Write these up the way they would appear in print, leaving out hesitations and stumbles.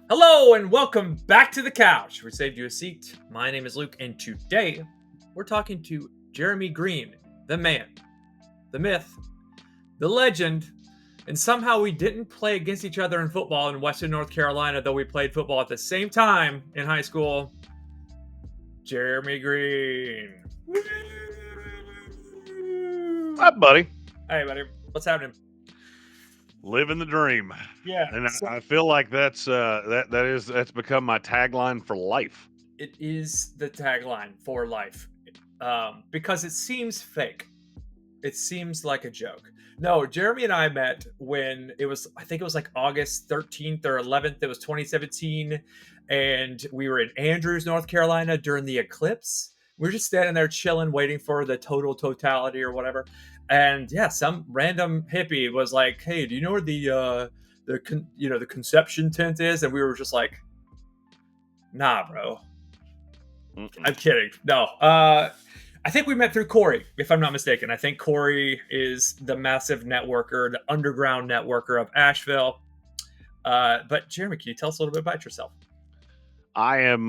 Hello and welcome back to the couch. We saved you a seat. My name is Luke, and today we're talking to Jeremy Greene, the man, the myth, the legend, and somehow we didn't play against each other in football in Western North Carolina, though we played football at the same time in high school. Jeremy Greene. Hi, buddy. Hey, buddy. What's happening? Living the dream. Yeah. And I feel like that's become my tagline for life. It is the tagline for life because it seems fake. It seems like a joke. No, Jeremy and I met when I think it was like August 13th or 11th. It was 2017. And we were in Andrews, North Carolina during the eclipse. We were just standing there chilling, waiting for the totality or whatever. And yeah, some random hippie was like, "Hey, do you know where the conception tent is?" And we were just like, "Nah, bro. I'm kidding. No. I think we met through Corey, if I'm not mistaken. I think Corey is the massive networker, the underground networker of Asheville. But Jeremy, can you tell us a little bit about yourself? I am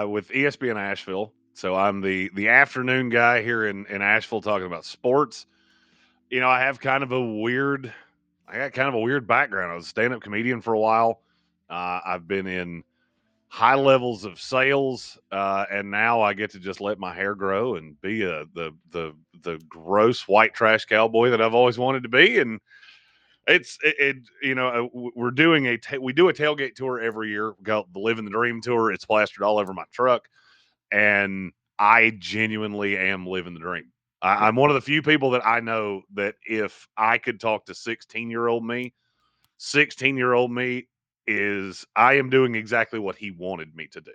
with ESPN Asheville, so I'm the afternoon guy here in Asheville talking about sports. You know, I got kind of a weird background. I was a stand-up comedian for a while. I've been in high levels of sales, and now I get to just let my hair grow and be the gross white trash cowboy that I've always wanted to be. And we're doing we do a tailgate tour every year. We call it the Living the Dream tour. It's plastered all over my truck, and I genuinely am living the dream. I'm one of the few people that I know that if I could talk to 16-year-old me, 16-year-old me I am doing exactly what he wanted me to do.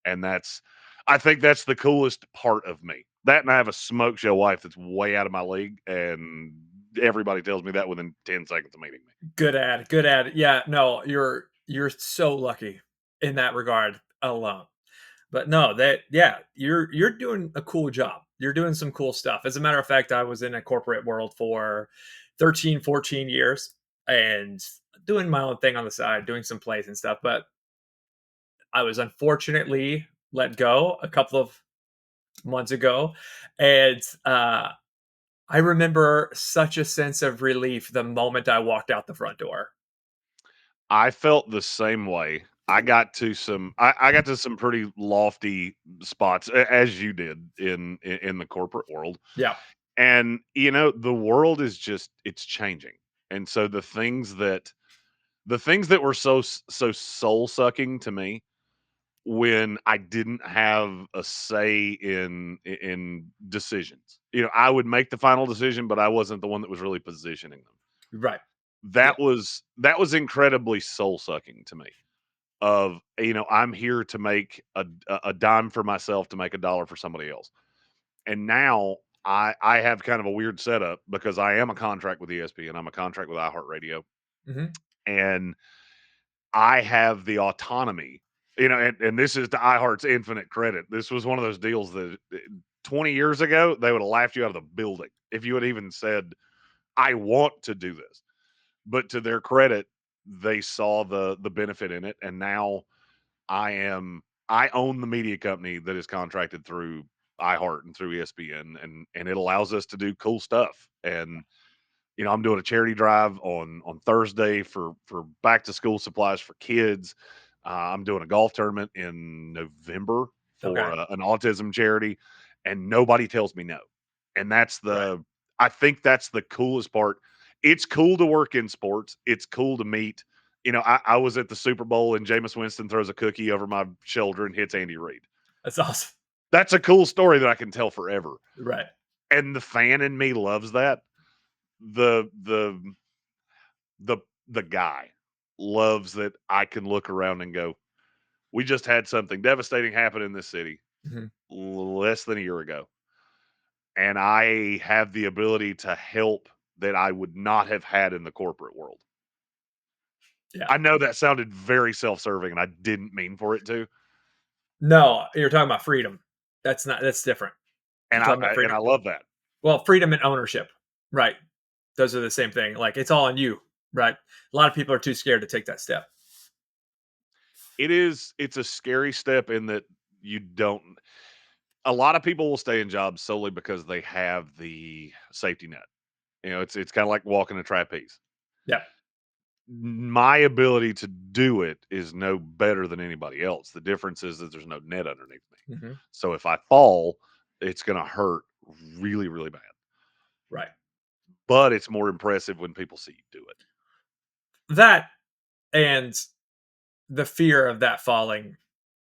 And I think that's the coolest part of me. That, and I have a smoke show wife that's way out of my league, and everybody tells me that within 10 seconds of meeting me. Good ad. Good ad. Yeah, no, you're so lucky in that regard alone. But no, you're doing a cool job. You're doing some cool stuff. As a matter of fact, I was in a corporate world for 13, 14 years and doing my own thing on the side, doing some plays and stuff. But I was unfortunately let go a couple of months ago. And I remember such a sense of relief the moment I walked out the front door. I felt the same way. I got to some pretty lofty spots, as you did in the corporate world. Yeah. And the world is it's changing. And so the things that were so soul sucking to me when I didn't have a say in decisions. I would make the final decision, but I wasn't the one that was really positioning them. Right. Yeah. That was incredibly soul sucking to me. Of I'm here to make a dime for myself to make a dollar for somebody else. And now I have kind of a weird setup because I am a contract with ESPN. I'm a contract with iHeartRadio, Mm-hmm. and I have the autonomy. And this is to iHeart's infinite credit. This was one of those deals that 20 years ago they would have laughed you out of the building if you had even said, "I want to do this." But to their credit, they saw the benefit in it, and now I own the media company that is contracted through iHeart and through ESPN, and it allows us to do cool stuff. And I'm doing a charity drive on Thursday for back to school supplies for kids. I'm doing a golf tournament in November for Okay. an autism charity, and nobody tells me no. And Right. I think that's the coolest part. It's cool to work in sports. It's cool to meet. I was at the Super Bowl and Jameis Winston throws a cookie over my shoulder and hits Andy Reid. That's awesome. That's a cool story that I can tell forever. Right. And the fan in me loves that. The the the the guy loves that I can look around and go, we just had something devastating happen in this city Mm-hmm. less than a year ago. And I have the ability to help that I would not have had in the corporate world. Yeah. I know that sounded very self-serving and I didn't mean for it to. No, you're talking about freedom. That's different. And You're talking about I freedom. love that. Well, freedom and ownership. Right. Those are the same thing. Like it's all on you. Right. A lot of people are too scared to take that step. it's a scary step in that you don't a lot of people will stay in jobs solely because they have the safety net. It's kind of like walking a trapeze. Yeah. My ability to do it is no better than anybody else. The difference is that there's no net underneath me. Hmm. So if I fall, it's going to hurt really, really bad. Right. But it's more impressive when people see you do it. That and the fear of that falling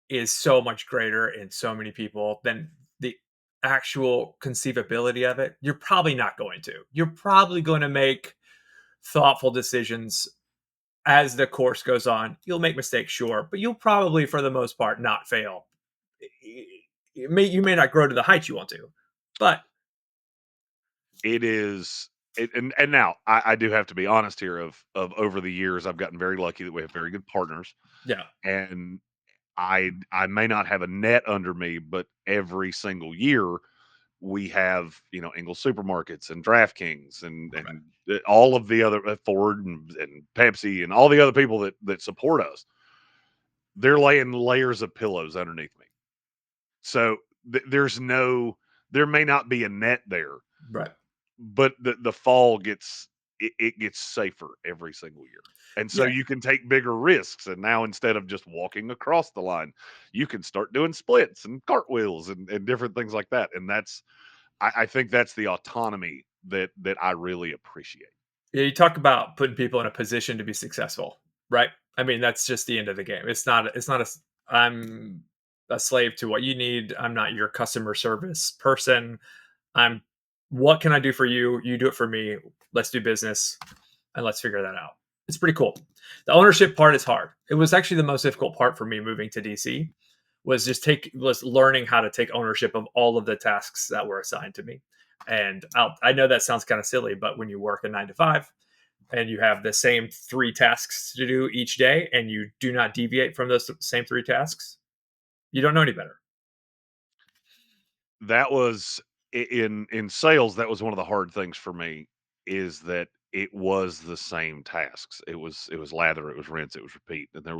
is so much greater in so many people than the actual conceivability of it. You're probably not going to. You're probably going to make thoughtful decisions as the course goes on. You'll make mistakes, sure, but you'll probably, for the most part, not fail. You may not grow to the heights you want to, but It is and now I do have to be honest here of over the years I've gotten very lucky that we have very good partners yeah, and I may not have a net under me, but every single year we have, Ingles supermarkets and DraftKings right, and all of the other Ford and Pepsi and all the other people that support us. They're laying layers of pillows underneath me. So there may not be a net there, right, but the fall it gets safer every single year. And so yeah. you can take bigger risks. And now instead of just walking across the line, you can start doing splits and cartwheels and different things like that. And I think that's the autonomy that I really appreciate. Yeah, you talk about putting people in a position to be successful, right? I mean, that's just the end of the game. It's not. It's not a. I'm a slave to what you need. I'm not your customer service person. I'm. What can I do for you? You do it for me. Let's do business, and let's figure that out. It's pretty cool. The ownership part is hard. It was actually the most difficult part for me moving to DC. Was learning how to take ownership of all of the tasks that were assigned to me. And I know that sounds kind of silly, but when you work a 9 to 5 and you have the same 3 tasks to do each day and you do not deviate from those same 3 tasks, you don't know any better. That was in sales, that was one of the hard things for me is that it was the same tasks. It was lather, it was rinse, it was repeat, and there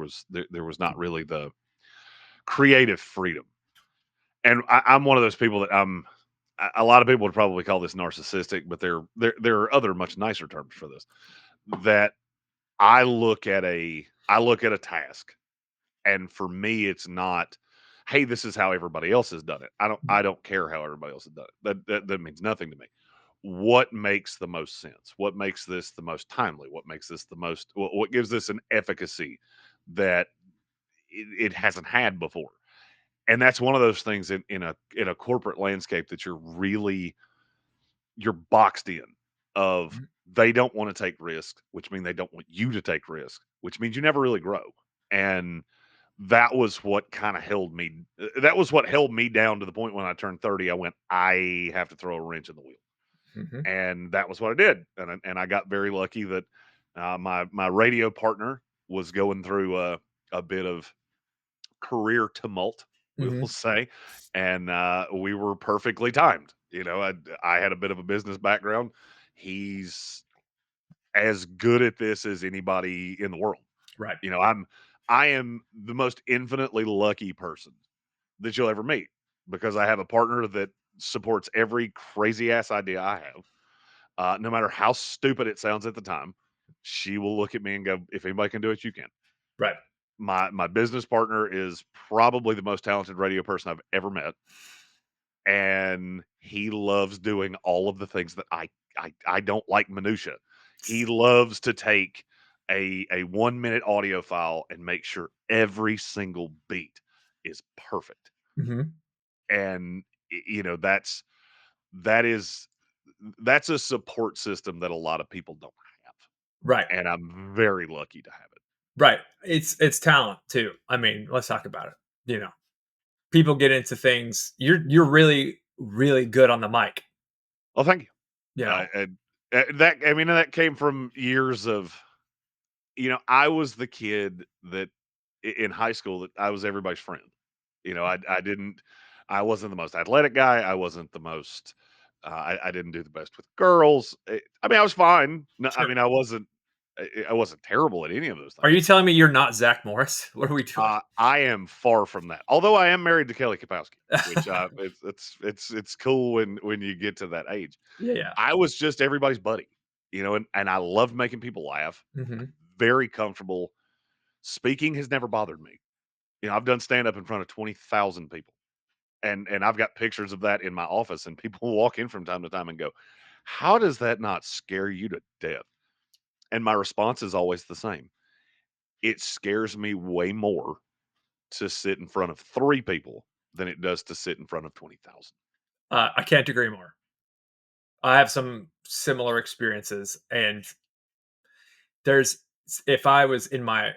was not really the creative freedom. And I'm one of those people that a lot of people would probably call this narcissistic, but there are other much nicer terms for this. That I look at a task, and for me, it's not, hey, this is how everybody else has done it. I don't care how everybody else has done it. That means nothing to me. What makes the most sense? What makes this the most timely? What makes this the most? What gives this an efficacy that it hasn't had before? And that's one of those things in a corporate landscape that you're boxed in of Mhm. they don't want to take risks, which means they don't want you to take risks, which means you never really grow. And that was what kind of that was what held me down to the point when I turned 30. I went, I have to throw a wrench in the wheel. Mhm. And that was what I did. And I got very lucky that my radio partner was going through a bit of career tumult, we will Mhm. say, and we were perfectly timed. I had a bit of a business background. He's as good at this as anybody in the world. Right. You know, I am the most infinitely lucky person that you'll ever meet because I have a partner that supports every crazy ass idea I have. No matter how stupid it sounds at the time, she will look at me and go, "If anybody can do it, you can." Right. My business partner is probably the most talented radio person I've ever met, and he loves doing all of the things that I don't like minutia. He loves to take a 1 minute audio file and make sure every single beat is perfect. Mhm. And that is that's a support system that a lot of people don't have, Right. and I'm very lucky to have it. Right. It's talent too. I mean, let's talk about it. You know, people get into things. You're really good on the mic. Well, thank you. You know. That I mean that came from years of I was the kid that in high school that I was everybody's friend. I wasn't the most athletic guy. I wasn't the most I didn't do the best with girls. I mean, I was fine. No, I Sure. mean, I wasn't. I wasn't terrible at any of those Are you things. telling me you're not Zach Morris? What are we doing? I am far from that. Although I am married to Kelly Kapowski, which it's cool when you get to that age. Yeah, yeah. I was just everybody's buddy, and I loved making people laugh. Mhm. Very comfortable. Speaking has never bothered me. I've done stand up in front of 20,000 people. And I've got pictures of that in my office, and people walk in from time to time and go, "How does that not scare you to death?" And my response is always the same. It scares me way more to sit in front of 3 people than it does to sit in front of 20,000. I can't agree more. I have some similar experiences, and there's if I was in my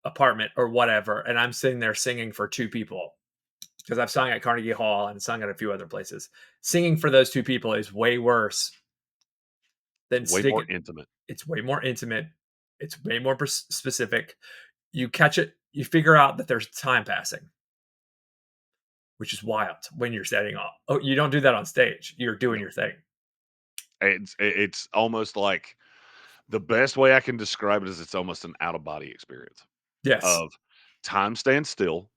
apartment or whatever, and I'm sitting there singing for 2 people, because I've sung at Carnegie Hall and sung at a few other places. Singing for those 2 people is way worse than Way more singing. intimate. It's way more intimate. It's way more specific. You catch it. You figure out that there's time passing, which is wild when you're setting off. Oh, you don't do that on stage. You're doing No. your thing. It's almost like the best way I can describe it is it's almost an out of body experience Yes. of time stands still.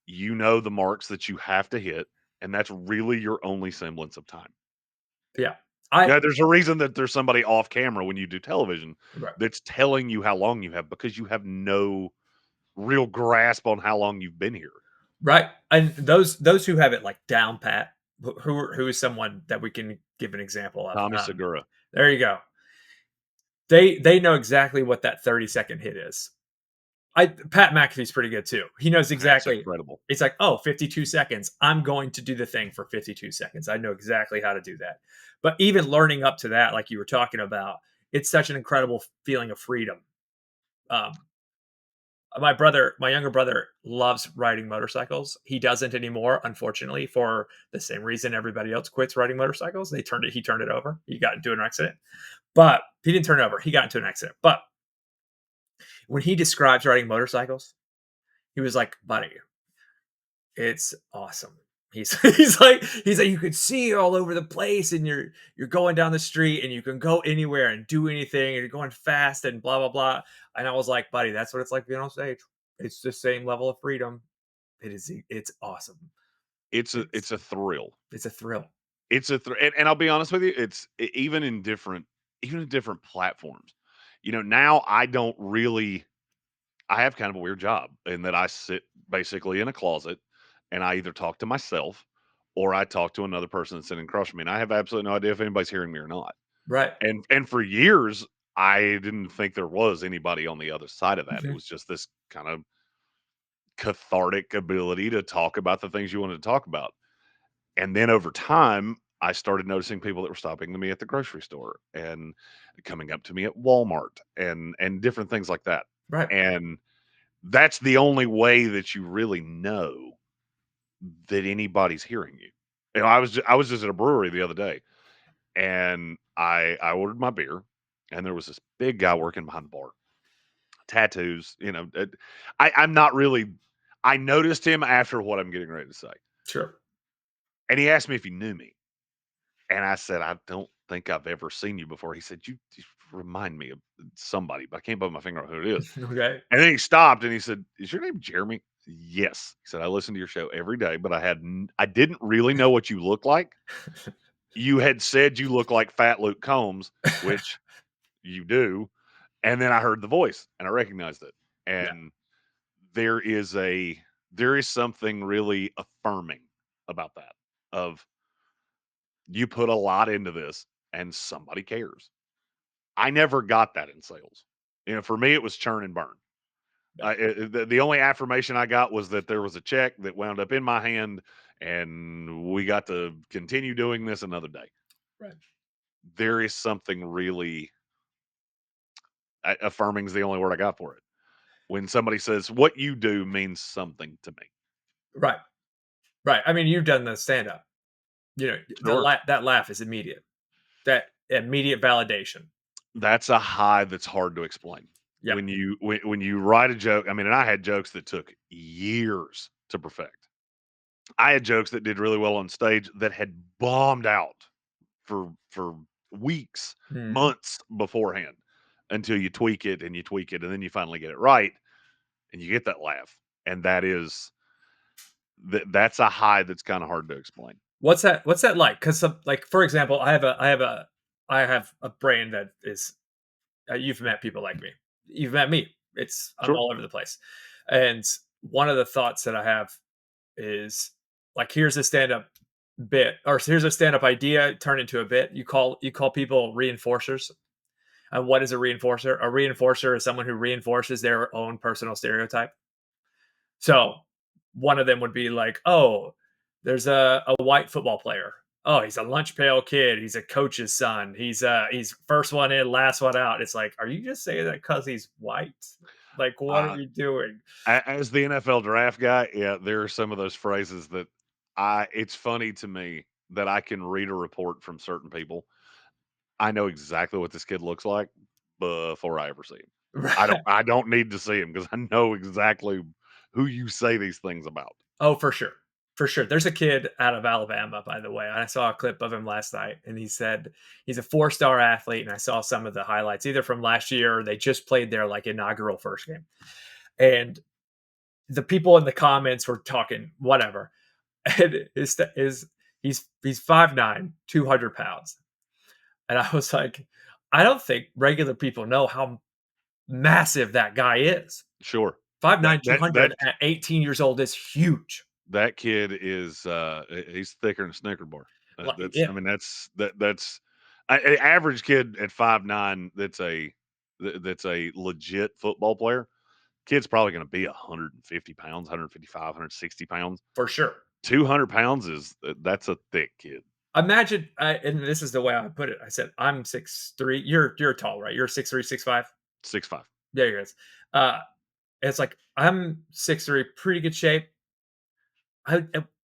You know the marks that you have to hit, and that's really your only semblance of time. Yeah. I Yeah, there's a reason that there's somebody off camera when you do television Right. that's telling you how long you have because you have no real grasp on how long you've been here. Right. And those who have it like down pat, who is someone that we can give an example of. Tommy Segura. There you go. They know exactly what that 30-second hit is. Pat McAfee's pretty good too. He knows That's exactly. incredible. It's like, oh, 52 seconds. I'm going to do the thing for 52 seconds. I know exactly how to do that. But even learning up to that, like you were talking about, it's such an incredible feeling of freedom. Um, my younger brother, loves riding motorcycles. He doesn't anymore, unfortunately, for the same reason everybody else quits riding motorcycles. He turned it over. He got into an accident, but he didn't turn it over. He got into an accident. But when he describes riding motorcycles, he was like, buddy, it's awesome. He's like you could see all over the place, and you're going down the street, and you can go anywhere and do anything, and you're going fast and blah blah blah. And I was like, buddy, that's what it's like being on stage. It's the same level of freedom. It's awesome. It's It's a thrill. it's a thrill. And I'll be honest with you, even in different platforms. Now I don't really I have kind of a weird job in that I sit basically in a closet and I either talk to myself or I talk to another person that's sitting across from me. And I have absolutely no idea if anybody's hearing me or not. Right. And for years, I didn't think there was anybody on the other side of that. It Mhm. was just this kind of cathartic ability to talk about the things you wanted to talk about. And then over time, I started noticing people that were stopping me at the grocery store and coming up to me at Walmart and different things like that. Right. And that's the only way that you really know that anybody's hearing you. I was just at a brewery the other day, and I ordered my beer, and there was this big guy working behind the bar, tattoos. I'm not really. I noticed him after what I'm getting ready to say, Sure. and he asked me if he knew me, and I said I don't think I've ever seen you before. He said you remind me of somebody, but I can't put my finger on who it is. Okay. And then he stopped and he said, "Is your name Jeremy?" Yes. He said, "I listen to your show every day, but I didn't really know what you look like. You had said you look like Fat Luke Combs, which you do, and then I heard the voice and I recognized it. Yeah. And there is a there is something really affirming about that of you put a lot into this and somebody cares. I never got that in sales. For me, it was churn and burn. The only affirmation I got was that there was a check that wound up in my hand, and we got to continue doing this another day. Right. There is something really affirming is the only word I got for it. When somebody says what you do means something to me. Right. Right. I mean, you've done the stand up. Sure. That laugh is immediate. That immediate validation. That's a high that's hard to explain. Yep. When you write a joke, I mean, and I had jokes that took years to perfect. I had jokes that did really well on stage that had bombed out for weeks, Mhm. months beforehand. until you tweak it and you tweak it, and then you finally get it right, and you get that laugh. And that's a high that's kind of hard to explain. What's that like? Because like for example, I have a brain that is you've met people like me. You've met me. I'm Sure. all over the place. And one of the thoughts that I have is like here's a stand-up bit or here's a stand-up idea turn into a bit. You call people reinforcers. And what is a reinforcer? A reinforcer is someone who reinforces their own personal stereotype. So one of them would be like, oh, there's a white football player. Oh, he's a lunch pail kid. He's a coach's son. He's first one in, last one out. It's like, are you just saying that because he's white? Like, what are Uh, you doing? as the NFL draft guy, yeah, there are some of those phrases that it's funny to me that I can read a report from certain people. I know exactly what this kid looks like before I ever see him. Right. I don't need to see him because I know exactly who you say these things about. Oh, for sure. For sure. There's a kid out of Alabama, by the way. I saw a clip of him last night, and he said he's a 4-star athlete. And I saw some of the highlights, either from last year or they just played their like inaugural first game. And the people in the comments were talking whatever. And he's 5'9", 200 pounds. And I was like, I don't think regular people know how massive that guy is. Sure. That 5'9", that 200 that at 18 years old is huge. that kid is he's thicker than a Snicker bar. Like, That's yeah, I mean that's a average kid at 5'9" that's a legit football player. Kid's probably going to be 150 pounds, 155, 160 pounds. for sure. 200 pounds is that's a thick kid. Imagine, and this is the way I put it. I said, I'm 6'3". You're tall, right? You're 6'3", 6'5". 6'5". There you go. Uh, it's like I'm 6'3", pretty good shape.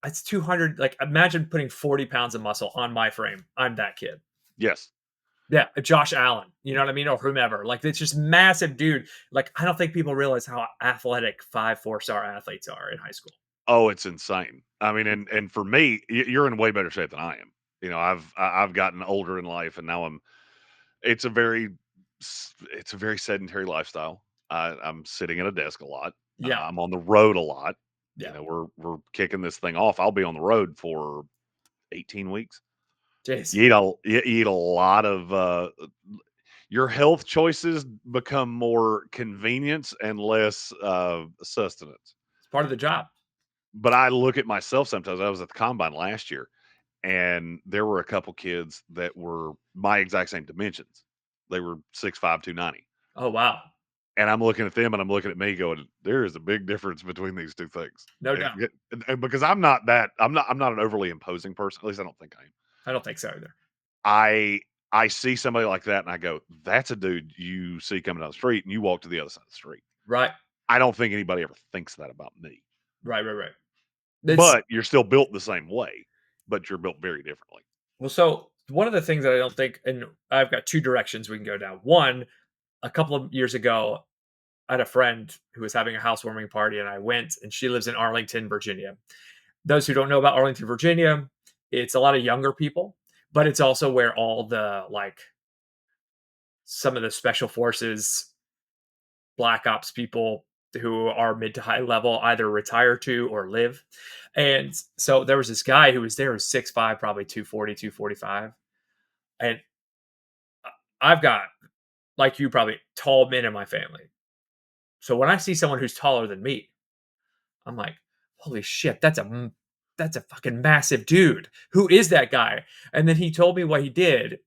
It's 200. Like imagine putting 40 pounds of muscle on my frame. I'm that kid. Yes. Yeah, Josh Allen, you know what I mean, or whomever. Like it's just massive, dude. Like I don't think people realize how athletic 4-star athletes are in high school. Oh, it's insane. I mean, and for me, you're in way better shape than I am. You know, I've gotten older in life, and now it's a very it's a very sedentary lifestyle. I'm sitting at a desk a lot. Yeah, I'm on the road a lot. You yeah. know, we're kicking this thing off. I'll be on the road for 18 weeks. Jeez, You eat a lot of your health choices become more convenience and less sustenance. it's part of the job. But I look at myself sometimes. I was at the combine last year, and there were a couple kids that were my exact same dimensions. They were 6'5", 290. Oh wow, And I'm looking at them and I'm looking at me going, there is a big difference between these two things. no doubt. And because I'm not an overly imposing person. At least I don't think I am. I don't think so either. I I see somebody like that and I go, that's a dude you see coming down the street and you walk to the other side of the street. Right, I don't think anybody ever thinks that about me. right. It's But you're still built the same way, but you're built very differently. well. So one of the things that I don't think, and I've got two directions we can go down. One, a couple of years ago, I had a friend who was having a housewarming party, and I went, and she lives in Arlington, Virginia. Those who don't know about Arlington, Virginia, it's a lot of younger people, but it's also where all the like some of the special forces, black ops people who are mid to high level either retire to or live. And so there was this guy who was there who was 6'5", probably 240, 245. And I've got, like you, probably tall men in my family. So when I see someone who's taller than me, I'm like, holy shit, that's a fucking massive dude. Who is that guy? And then he told me what he did.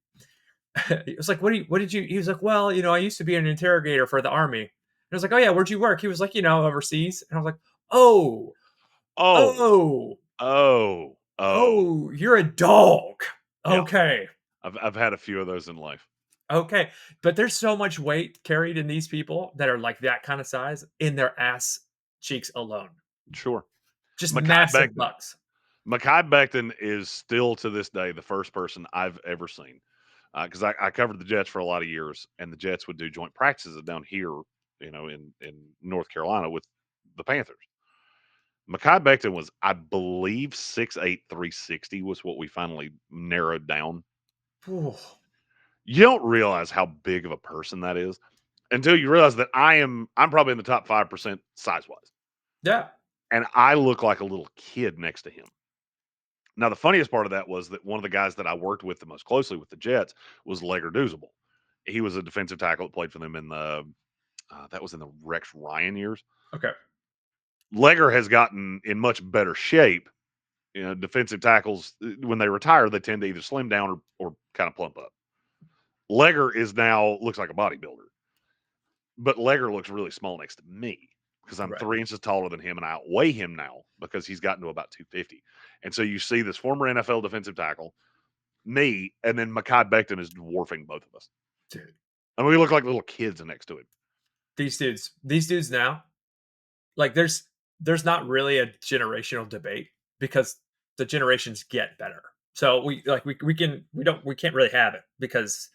It was like, what did you? He was like, well, I used to be an interrogator for the army. And I was like, oh yeah, where'd you work? He was like, overseas. And I was like, oh, Oh, oh, oh. you're a dog. Yeah. Okay, I've had a few of those in life. okay. But there's so much weight carried in these people that are like that kind of size in their ass cheeks alone. Sure. Just Makai massive Becton. bucks. Makai Becton is still to this day the first person I've ever seen. Because I covered the Jets for a lot of years, and the Jets would do joint practices down here, in North Carolina with the Panthers. Makai Becton was, I believe, 6'8", 360 was what we finally narrowed down. Whew. You don't realize how big of a person that is. until you realize that I'm probably in the top 5% size wise, Yeah. and I look like a little kid next to him. Now, the funniest part of that was that one of the guys that I worked with the most closely with the Jets was Legger Doozable. He was a defensive tackle that played for them in the that was in the Rex Ryan years. Okay. Legger has gotten in much better shape. You know, defensive tackles when they retire, they tend to either slim down or kind of plump up. Legger is now looks like a bodybuilder, but Legger looks really small next to me because I'm Right. 3 inches taller than him and I outweigh him now because he's gotten to about 250. And so you see this former NFL defensive tackle, me, and then Mekhi Becton is dwarfing both of us. Dude. And we look like little kids next to him. These dudes now, like there's not really a generational debate because the generations get better. So we can't really have it because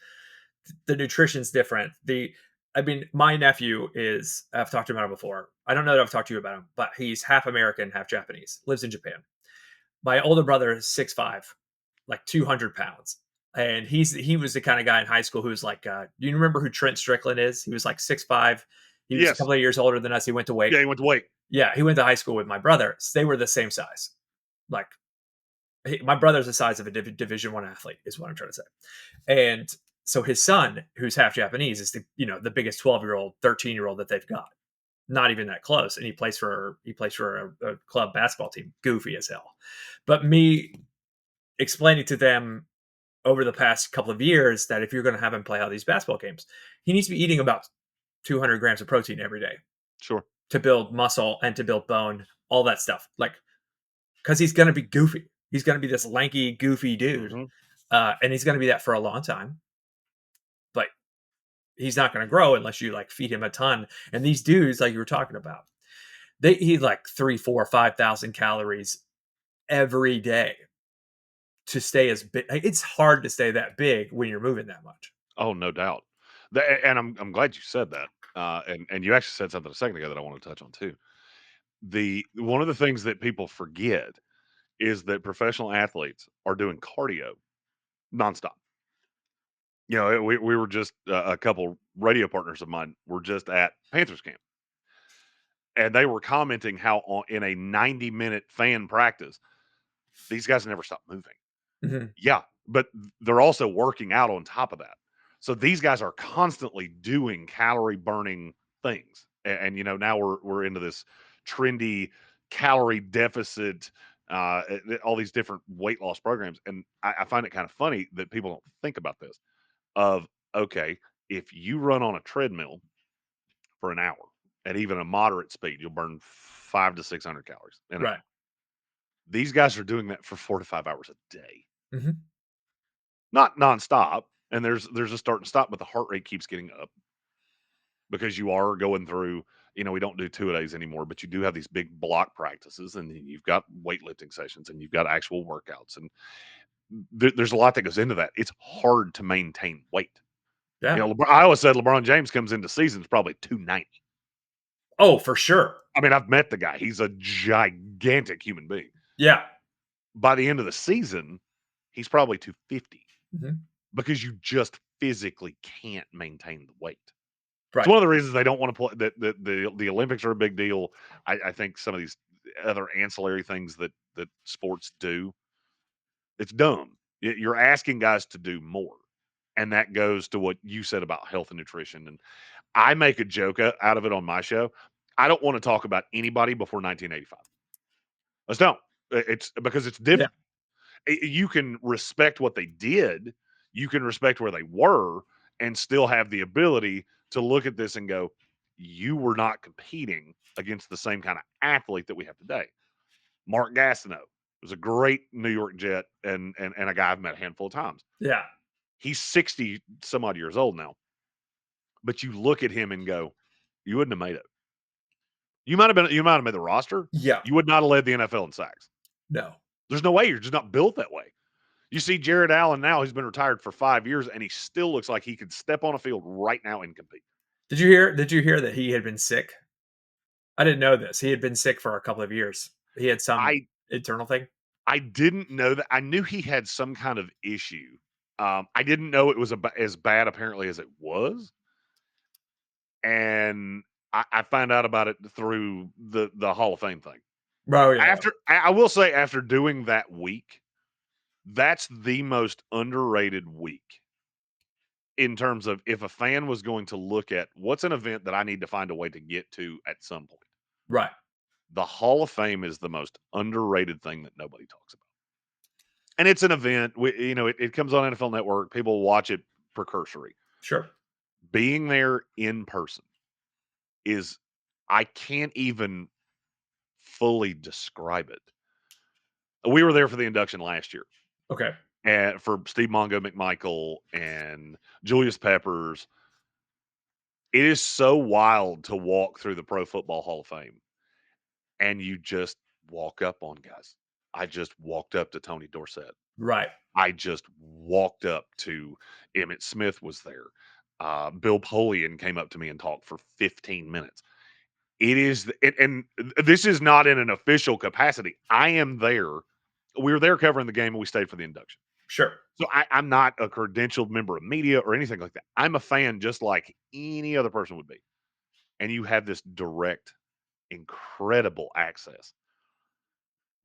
the nutrition's different. I mean, my nephew is, I've talked to him about it before. I don't know that I've talked to you about him, but he's half American, half Japanese, lives in Japan. My older brother is 6'5", like 200 pounds. And he was the kind of guy in high school who was like, do you remember who Trent Strickland is? He was like 6'5". He was a Yes. couple of years older than us. He went to Wake. Yeah, he went to Wake. Yeah, he went to high school with my brother. They were the same size. Like my brother's the size of a Division One athlete, is what I'm trying to say. And so his son, who's half Japanese, is the biggest 12-year-old, 13-year-old that they've got. Not even that close, and he plays for a club basketball team. Goofy as hell. But me explaining to them over the past couple of years that if you're going to have him play all these basketball games, he needs to be eating about 200 grams of protein every day Sure. to build muscle and to build bone, all that stuff. Like, because he's going to be goofy. He's going to be this lanky, goofy dude, Hmm. and he's going to be that for a long time. But he's not going to grow unless you like feed him a ton. And these dudes, like you were talking about, they eat like 3, 4, 5,000 calories every day to stay as big. It's hard to stay that big when you're moving that much. Oh, no doubt. And I'm glad you said that. And you actually said something a second ago that I want to touch on too. The one of the things that people forget is that professional athletes are doing cardio nonstop. You know, we were just a couple radio partners of mine were just at Panthers camp, and they were commenting how in a 90-minute fan practice, these guys never stop moving. Mhm. Yeah, but they're also working out on top of that. So these guys are constantly doing calorie burning things. And you know, now we're into this trendy calorie deficit, all these different weight loss programs. And I find it kind of funny that people don't think about this of, okay, if you run on a treadmill for an hour at even a moderate speed, you'll burn 500 to 600 calories in an Right. hour. These guys are doing that for 4 to 5 hours a day. Mhm. Not nonstop, and there's a start and stop, but the heart rate keeps getting up because you are going through, you know, we don't do 2-a-days anymore, but you do have these big block practices, and then you've got weightlifting sessions, and you've got actual workouts, and there's a lot that goes into that. It's hard to maintain weight. You Yeah. know, I always said LeBron James comes into seasons probably 290. Oh, for sure. I mean, I've met the guy. He's a gigantic human being. Yeah. By the end of the season, he's probably 250 Mhm. because you just physically can't maintain the weight. It's Right. one of the reasons they don't want to play the Olympics are a big deal. I think some of these other ancillary things that sports do, it's dumb. You're asking guys to do more. And that goes to what you said about health and nutrition. And I make a joke out of it on my show. I don't want to talk about anybody before 1985. Let's don't. It's because it's Yeah. different. You can respect what they did, you can respect where they were, and still have the ability to look at this and go, you were not competing against the same kind of athlete that we have today. Mark Gastineau was a great New York Jet and a guy I've met a handful of times. Yeah. He's 60 some odd years old now, but you look at him and go, you wouldn't have made it. You might have made the roster. Yeah. You would not have led the NFL in sacks. No. There's no way. You're just not built that way. You see Jared Allen now, he's been retired for 5 years, and he still looks like he could step on a field right now and compete. Did you hear that he had been sick? I didn't know this. He had been sick for a couple of years. He had some I internal thing. I didn't know that. I knew he had some kind of issue. I didn't know it was as bad apparently as it was. and I found out about it through the Hall of Fame thing. Oh yeah, After I will say, after doing that week, that's the most underrated week in terms of if a fan was going to look at what's an event that I need to find a way to get to at some point. right, The Hall of Fame is the most underrated thing that nobody talks about. And it's an event, it comes on NFL Network. People watch it per cursory. sure, Being there in person is, I can't even fully describe it. We were there for the induction last year, okay, and for Steve Mongo McMichael and Julius Peppers. It is so wild to walk through the Pro Football Hall of Fame and you just walk up on guys. I just walked up to Tony Dorsett. right, I just walked up to Emmett Smith was there. Bill Polian came up to me and talked for 15 minutes. It is, and this is not in an official capacity. I am there. We were there covering the game and we stayed for the induction. sure, So I'm not a credentialed member of media or anything like that. I'm a fan just like any other person would be. And you have this direct, incredible access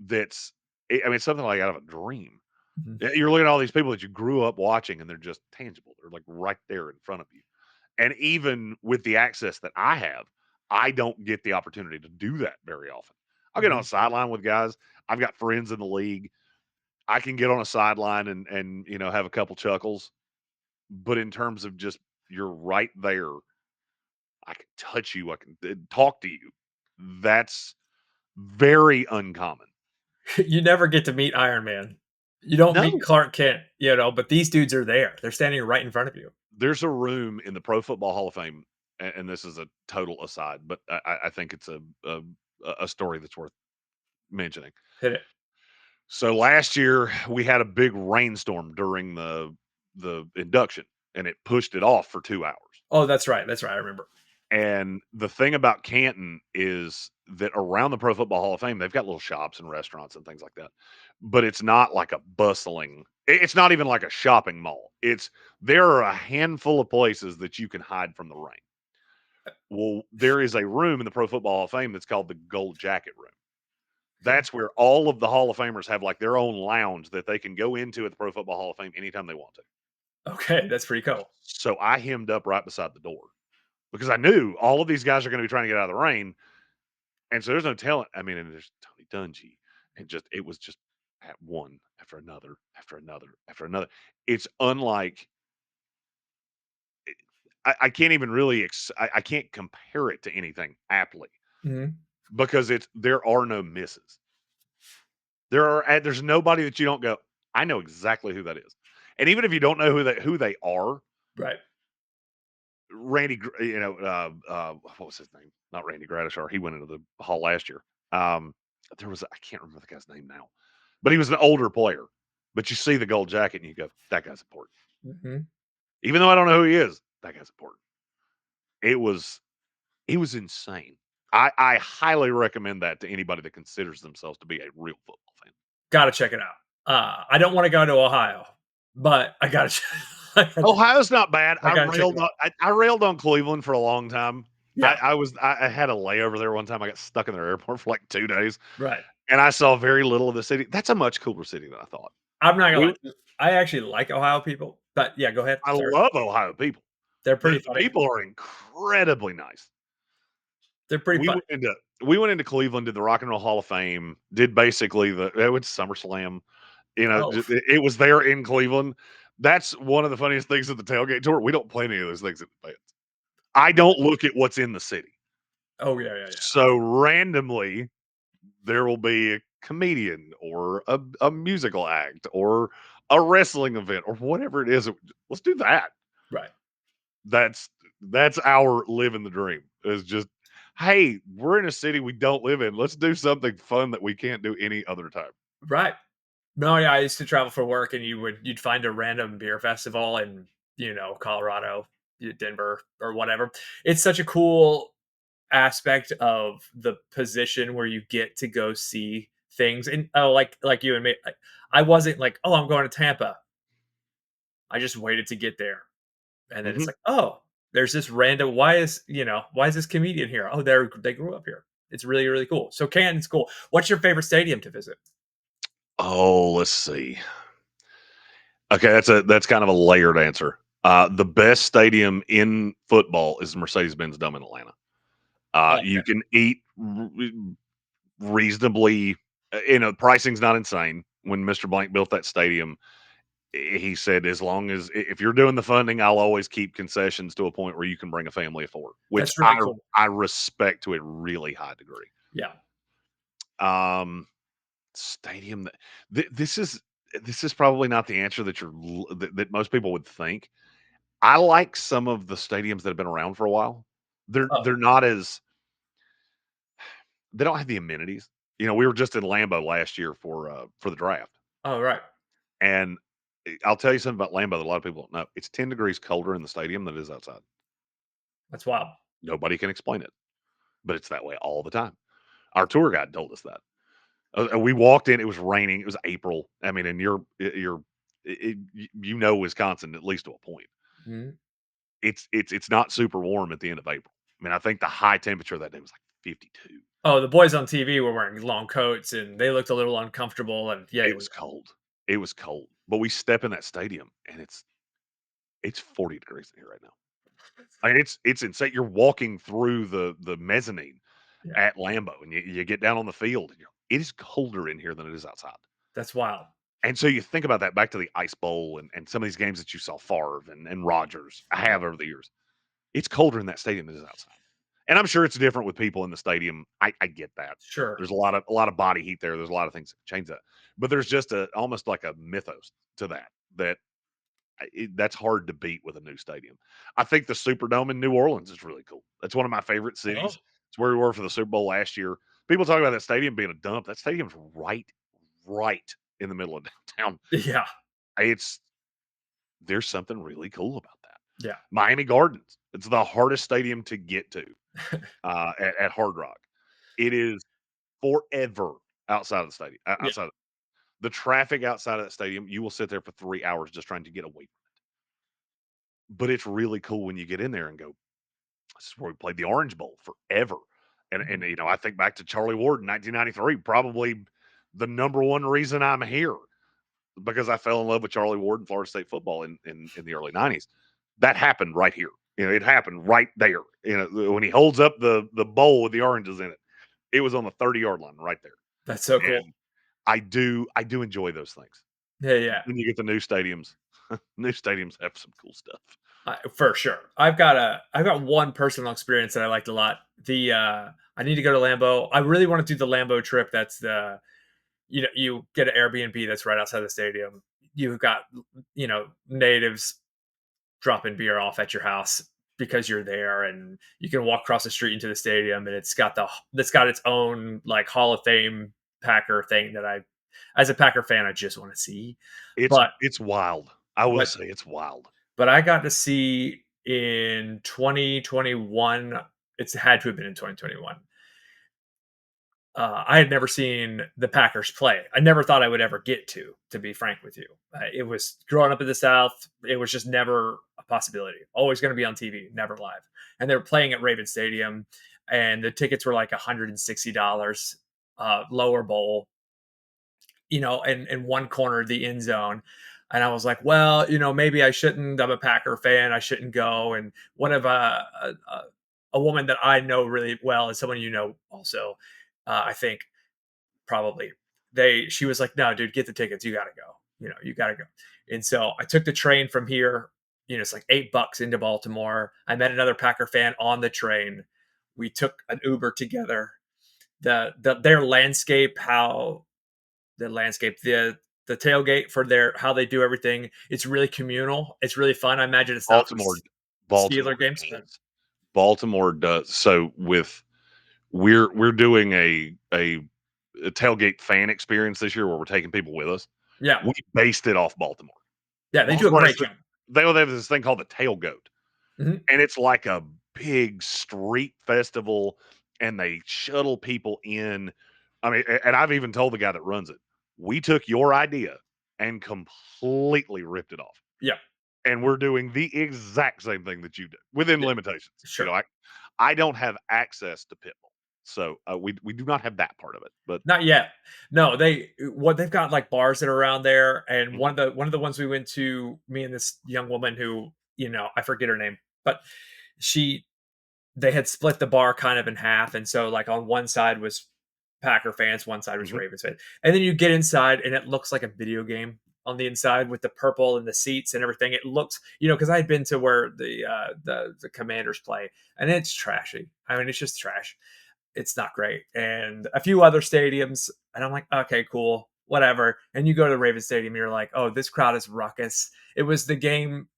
that's, I mean, something like out of a dream. mhm, You're looking at all these people that you grew up watching and they're just tangible. They're like right there in front of you. And even with the access that I have, I don't get the opportunity to do that very often. I'll get on a mhm. sideline with guys. I've got friends in the league. I can get on a sideline and have a couple chuckles. But in terms of just you're right there, I can touch you, I can talk to you. That's very uncommon. You never get to meet Iron Man. You don't meet No, Clark Kent, but these dudes are there. They're standing right in front of you. there's a room in the Pro Football Hall of Fame, and this is a total aside, but I think it's a story that's worth mentioning. Hit it. So last year we had a big rainstorm during the induction, and it pushed it off for 2 hours. Oh, that's right. That's right. I remember. And the thing about Canton is that around the Pro Football Hall of Fame, they've got little shops and restaurants and things like that. But it's not like a bustling, it's not even like a shopping mall. There are a handful of places that you can hide from the rain. Well, there is a room in the Pro Football Hall of Fame that's called the Gold Jacket Room. Okay. That's where all of the Hall of Famers have like their own lounge that they can go into at the Pro Football Hall of Fame anytime they want to. Okay, that's pretty cool. So I hemmed up right beside the door because I knew all of these guys are going to be trying to get out of the rain. And so there's no telling. I mean, and there's Tony Dungy. It was just at one after another, after another, after another. It's unlike, I can't even really, I can't compare it to anything aptly Mhm. because there are no misses. There's nobody that you don't go, I know exactly who that is. And even if you don't know who they are, Right. what was his name? Not Randy Gradishar. He went into the hall last year. Um, I can't remember the guy's name now, but he was an older player. But you see the gold jacket and you go, that guy's important. Mhm. Even though I don't know who he is, that guy's important. It was it was insane. I highly recommend that to anybody that considers themselves to be a real football fan. Gotta check it out. I don't wanna go to Ohio, but I gotta Ohio's not bad. I gotta check it out. I railed on Cleveland for a long time. Yeah, I had a layover there one time. I got stuck in their airport for like 2 days. right. And I saw very little of the city. That's a much cooler city than I thought. I'm not gonna We lie. I actually like Ohio people, but yeah, go ahead. I Sorry. love Ohio people. They're pretty The funny. people are incredibly nice. They're pretty We funny. went into we went into Cleveland, did the Rock and Roll Hall of Fame, did basically it was SummerSlam. Oh, It was there in Cleveland. That's one of the funniest things at the tailgate tour. We don't play any of those things at the fans. I don't look at what's in the city. oh, yeah, yeah, yeah. So randomly, there will be a comedian or a musical act or a wrestling event or whatever it is. Let's do that. Right, That's that's our living the dream. Is just, hey, we're in a city we don't live in. Let's do something fun that we can't do any other time. right. No, yeah, I used to travel for work, and you'd find a random beer festival in, Colorado, Denver, or whatever. It's such a cool aspect of the position where you get to go see things, and, oh, like you and me, I wasn't like, "Oh, I'm going to Tampa." I just waited to get there, and then it's Mhm. like, "Oh." There's this random why is this comedian here? Oh, they grew up here. It's really, really cool. So Canton's cool. What's your favorite stadium to visit? Oh, let's see. Okay, that's kind of a layered answer. The best stadium in football is the Mercedes-Benz Dome in Atlanta. Oh, You okay. can eat reasonably. Pricing's not insane. When Mr. Blank built that stadium, he said, as long as if you're doing the funding, I'll always keep concessions to a point where you can bring a family of four, which That's really cool. I respect to a really high degree. Yeah. Um, Stadium that this is probably not the answer that that most people would think. I like some of the stadiums that have been around for a while. Oh, They're not as they don't have the amenities. We were just in Lambeau last year for the draft, oh, right. and I'll tell you something about Lambeau that a lot of people don't know. It's 10 degrees colder in the stadium than it is outside. That's wild. Nobody can explain it, but it's that way all the time. Our tour guide told us that. We walked in, it was raining, it was April. I mean, and Wisconsin at least to a point. Mhm. It's not super warm at the end of April. I mean, I think the high temperature that day was like 52. Oh, the boys on TV were wearing long coats and they looked a little uncomfortable. And yeah, It was cold. It was cold. But we step in that stadium and it's 40 degrees in here right now. I mean, it's insane. You're walking through the mezzanine yeah, at Lambeau and you get down on the field and it is colder in here than it is outside. that's wild. And so you think about that back to the Ice Bowl and some of these games that you saw Favre and Rodgers Yeah, have over the years. It's colder in that stadium than it is outside. And I'm sure it's different with people in the stadium. I get that. sure. There's a lot of body heat there. There's a lot of things that change that. But there's just a almost like a mythos to that's hard to beat with a new stadium. I think the Superdome in New Orleans is really cool. That's one of my favorite Oh, cities. It's where we were for the Super Bowl last year. People talk about that stadium being a dump. That stadium's right in the middle of downtown. yeah, It's There's something really cool about that. yeah, Miami Gardens. It's the hardest stadium to get to at Hard Rock. It is forever outside of the stadium. yeah. Outside of the traffic outside of that stadium, you will sit there for 3 hours just trying to get away. But it's really cool when you get in there and go, "This is where we played the Orange Bowl forever." And Mhm. I think back to Charlie Ward in 1993, probably the number one reason I'm here because I fell in love with Charlie Ward and Florida State football in the early 90s. That happened right here. It happened right there. When he holds up the bowl with the oranges in it, it was on the 30-yard line right there. That's so cool. And I do enjoy those things. Yeah, yeah. When you get the new stadiums, new stadiums have some cool stuff. For sure. I've got one personal experience that I liked a lot. I need to go to Lambeau. I really want to do the Lambeau trip. That's you get an Airbnb that's right outside the stadium. You've got natives dropping beer off at your house because you're there, and you can walk across the street into the stadium, and it's got its own like Hall of Fame Packer thing that as a Packer fan, I just want to see. But It's wild. I will but say it's wild. but I got to see in 2021. It's had to have been in 2021. I had never seen the Packers play. I never thought I would ever get to be frank with you. It was growing up in the South. It was just never a possibility. Always going to be on TV, never live. And they were playing at Raven Stadium, and the tickets were like $160, lower bowl, in one corner of the end zone. And I was like, well, maybe I shouldn't. I'm a Packer fan. I shouldn't go. And one of a woman that I know really well, and someone also, I think probably she was like, no, dude, get the tickets. You gotta go. You gotta go. And so I took the train from here. It's like $8 into Baltimore. I met another Packer fan on the train. We took an Uber together. Their landscape, how the landscape, the tailgate for their how they do everything. It's really communal. It's really fun. I imagine it's not for Baltimore Steeler Baltimore games, but is. Baltimore does so with we're doing a tailgate fan experience this year where we're taking people with us. yeah, We based it off Baltimore. yeah, they do a Baltimore has great job. they have this thing called the Tailgate, Mhm. and it's like a big street festival, and they shuttle people in. I mean, and I've even told the guy that runs it, we took your idea and completely ripped it off. Yeah, and we're doing the exact same thing that you do within Yeah, limitations. sure. I don't have access to pit bull, so we do not have that part of it. But Not yet. No, they've got, like, bars that are around there, and mhm, one of the ones we went to, me and this young woman who, I forget her name, but she they had split the bar kind of in half, and so, like, on one side was Packer fans, one side was mhm, Ravens fans, and then you get inside, and it looks like a video game on the inside with the purple and the seats and everything. It looks, because I had been to where the Commanders play, and it's trashy. I mean, it's just trash. It's not great. And a few other stadiums, and I'm like, okay, cool, whatever. And you go to the Ravens Stadium, you're like, oh, this crowd is ruckus. It was the game.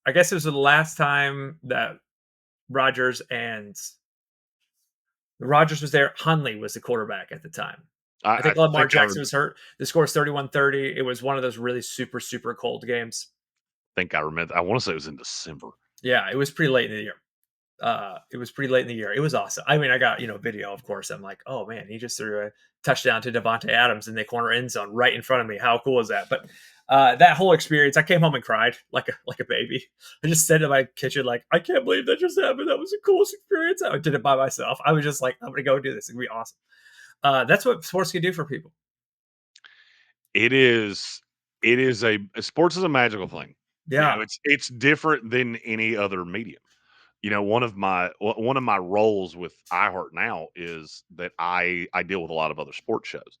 I guess it was the last time that Rodgers and Rodgers was there. Hunley was the quarterback at the time. I I think Lamar I Jackson was hurt. The score is 31-30. It was one of those really super, super cold games. think I remember. I want to say it was in December. Yeah, it was pretty late in the year. It was pretty late in the year. It was awesome. I mean, I got, video, of course. I'm like, oh man, he just threw a touchdown to Devontae Adams in the corner end zone right in front of me. How cool is that? But that whole experience, I came home and cried like a baby. I just sat in my kitchen like, I can't believe that just happened. That was the coolest experience. I did it by myself. I was just like, I'm gonna go do this. It's gonna be awesome. That's what sports can do for people. It is a sports is a magical thing. Yeah. It's different than any other medium. One of my roles with iHeart now is that I deal with a lot of other sports shows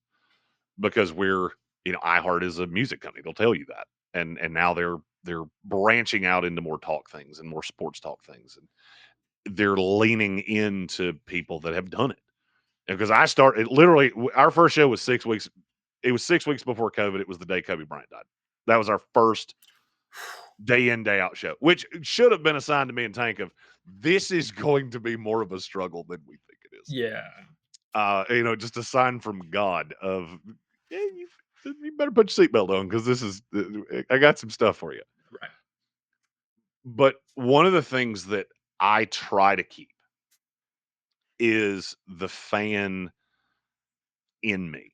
because iHeart is a music company. They'll tell you that. And now they're branching out into more talk things and more sports talk things. And they're leaning into people that have done it. Because I started literally our first show was 6 weeks. It was 6 weeks before COVID. It was the day Kobe Bryant died. That was our first day in, day out show, which should have been assigned to me and Tank of this is going to be more of a struggle than we think it is. Yeah. Just a sign from God of, yeah, you better put your seatbelt on because this is, I got some stuff for you. Right. But one of the things that I try to keep is the fan in me.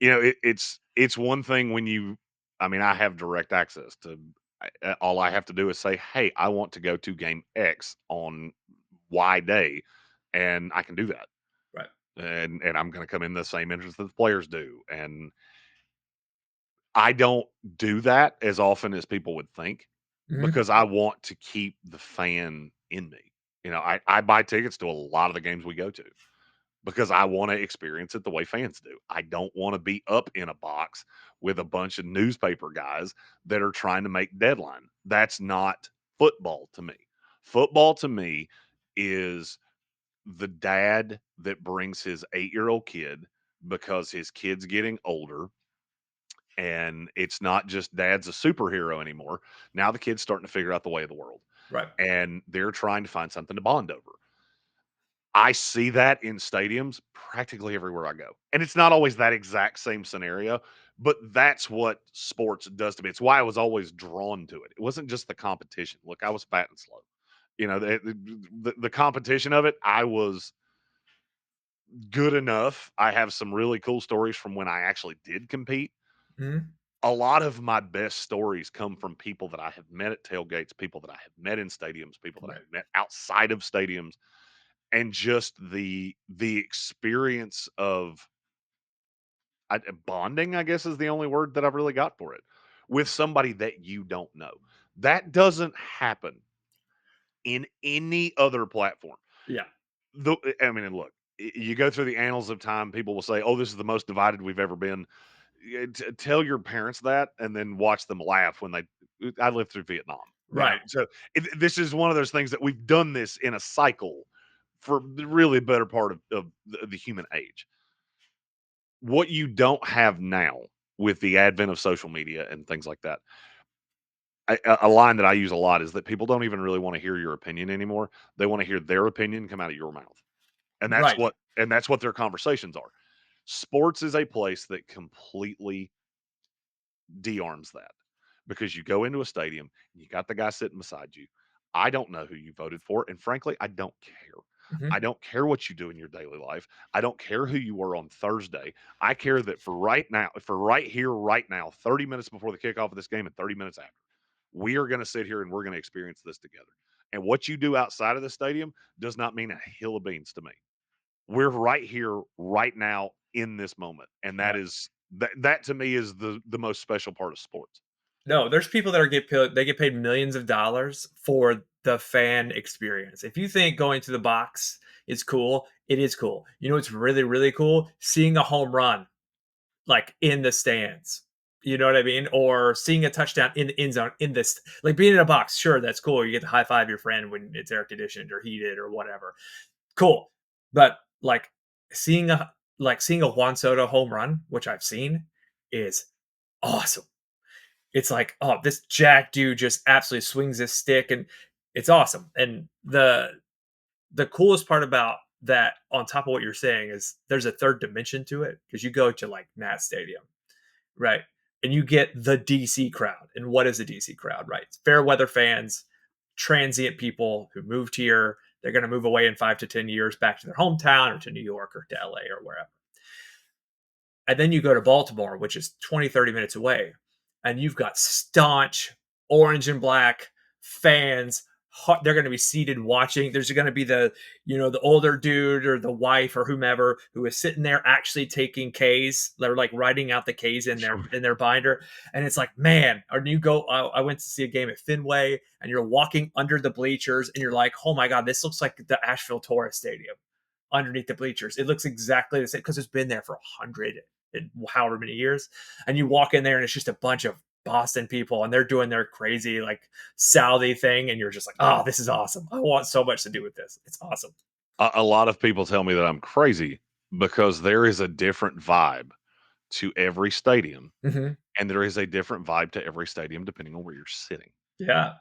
It's one thing when I mean, I have direct access to all I have to do is say, "Hey, I want to go to game X on Y day," and I can do that. Right. And I'm going to come in the same entrance that the players do, and I don't do that as often as people would think Hmm. because I want to keep the fan in me. I buy tickets to a lot of the games we go to because I want to experience it the way fans do. I don't want to be up in a box with a bunch of newspaper guys that are trying to make deadline. That's not football to me. Football to me is the dad that brings his 8-year-old kid because his kid's getting older and it's not just dad's a superhero anymore. Now the kid's starting to figure out the way of the world Right. and they're trying to find something to bond over. I see that in stadiums practically everywhere I go. And it's not always that exact same scenario, but that's what sports does to me. It's why I was always drawn to it. It wasn't just the competition. Look, I was fat and slow. The competition of it, I was good enough. I have some really cool stories from when I actually did compete. Hmm. A lot of my best stories come from people that I have met at tailgates, people that I have met in stadiums, people that I Right. have met outside of stadiums, and just the experience of bonding, I guess, is the only word that I've really got for it with somebody that you don't know. That doesn't happen in any other platform. Yeah. I mean, look, you go through the annals of time, people will say, "Oh, this is the most divided we've ever been." Tell your parents that, and then watch them laugh when they. I lived through Vietnam, Right. so this is one of those things that we've done this in a cycle for the really better part of the human age. What you don't have now with the advent of social media and things like that, a line that I use a lot is that people don't even really want to hear your opinion anymore. They want to hear their opinion come out of your mouth, and Right. that's what their conversations are. Sports is a place that completely de-arms that because you go into a stadium and you got the guy sitting beside you. I don't know who you voted for, and frankly, I don't care. Mhm. I don't care what you do in your daily life. I don't care who you were on Thursday. I care that for right now, for right here, right now, 30 minutes before the kickoff of this game and 30 minutes after, we are going to sit here and we're going to experience this together. And what you do outside of the stadium does not mean a hill of beans to me. We're right here, right now, in this moment, and Yeah. that to me is the most special part of sports. No, there's people that are get paid they get paid millions of dollars for the fan experience. If you think going to the box is cool, it is cool. You know what's really, really cool? Seeing a home run, like, in the stands. You know what I mean? Or seeing a touchdown in the end zone in this like, being in a box, sure, that's cool. You get to high five your friend when it's air conditioned or heated or whatever. Cool. But, like, seeing a Juan Soto home run, which I've seen, is awesome. It's like, oh, this jack dude just absolutely swings his stick, and it's awesome. And the coolest part about that, on top of what you're saying, is there's a third dimension to it because you go to like Nat Stadium, right? And you get the DC crowd. And what is the DC crowd, right? It's fair weather fans, transient people who moved here. They're going to move away in 5 to 10 years back to their hometown or to New York or to LA or wherever. And then you go to Baltimore, which is 20, 30 minutes away, and you've got staunch orange and black fans. They're going to be seated watching. There's going to be the older dude or the wife or whomever who is sitting there actually taking K's. They're like writing out the K's in their binder, and it's like, man. Or you go. I went to see a game at Fenway, and you're walking under the bleachers, and you're like, oh my god, this looks like the Asheville Tourist Stadium underneath the bleachers. It looks exactly the same because it's been there for 100 and however many years. And you walk in there and it's just a bunch of Boston people and they're doing their crazy like Saudi thing. And you're just like, oh, this is awesome. I want so much to do with this. It's awesome. A lot of people tell me that I'm crazy because there is a different vibe to every stadium, Hmm. and there is a different vibe to every stadium depending on where you're sitting. Yeah.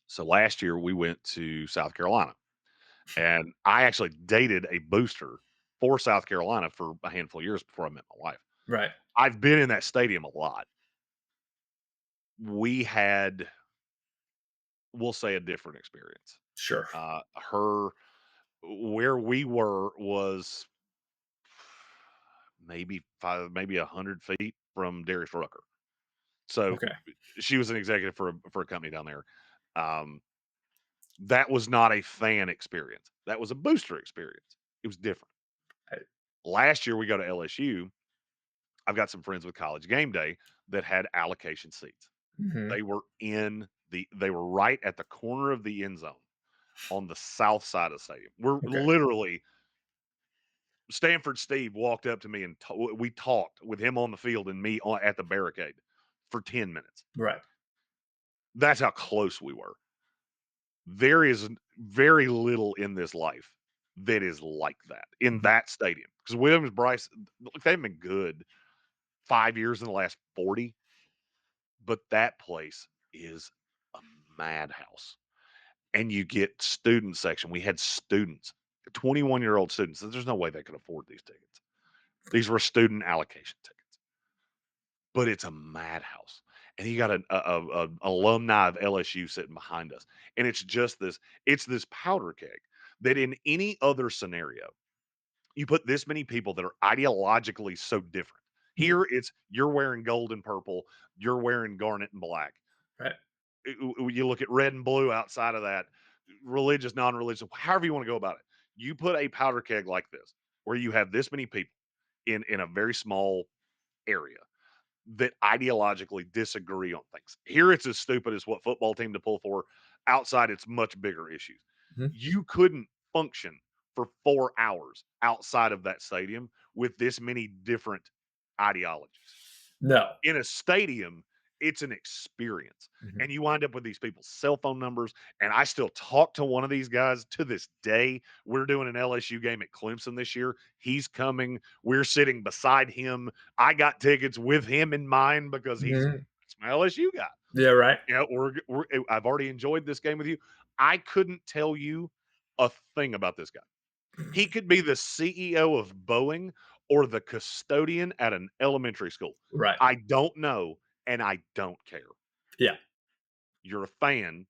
So last year we went to South Carolina, and I actually dated a booster for South Carolina for a handful of years before I met my wife. Right. I've been in that stadium a lot. We had, we'll say, a different experience. Sure. Her where we were was maybe 100 feet from Darius Rucker. So Okay. she was an executive for a company down there. Um, that was not a fan experience. That was a booster experience. It was different. Last year we go to LSU. I've got some friends with College Game Day that had allocation seats. Hmm. They were right at the corner of the end zone on the south side of the stadium. We're Okay. literally Stanford Steve walked up to me and we talked with him on the field and me at the barricade for 10 minutes. Right. That's how close we were. There is very little in this life that is like that in Hmm. that stadium. Because Williams Bryce, look, they've been good 5 years in the last 40, but that place is a madhouse. And you get student section. We had students, 21-year-old students. There's no way they could afford these tickets. These were student allocation tickets, but it's a madhouse. And you got a alumni of LSU sitting behind us, and it's this powder keg that in any other scenario, you put this many people that are ideologically so different. Hmm. Here, it's you're wearing gold and purple, you're wearing garnet and black. Right. You look at red and blue outside of that, religious, non-religious, however you want to go about it. You put a powder keg like this, where you have this many people in a very small area that ideologically disagree on things. Here, it's as stupid as what football team to pull for. Outside, it's much bigger issues. Hmm. You couldn't function for 4 hours outside of that stadium with this many different ideologies. No. In a stadium, it's an experience. Hmm. And you wind up with these people's cell phone numbers. And I still talk to one of these guys to this day. We're doing an LSU game at Clemson this year. He's coming. We're sitting beside him. I got tickets with him in mind because Hmm. that's my LSU guy. Yeah. Right. You know, I've already enjoyed this game with you. I couldn't tell you a thing about this guy. He could be the CEO of Boeing or the custodian at an elementary school. Right. I don't know, and I don't care. Yeah. You're a fan.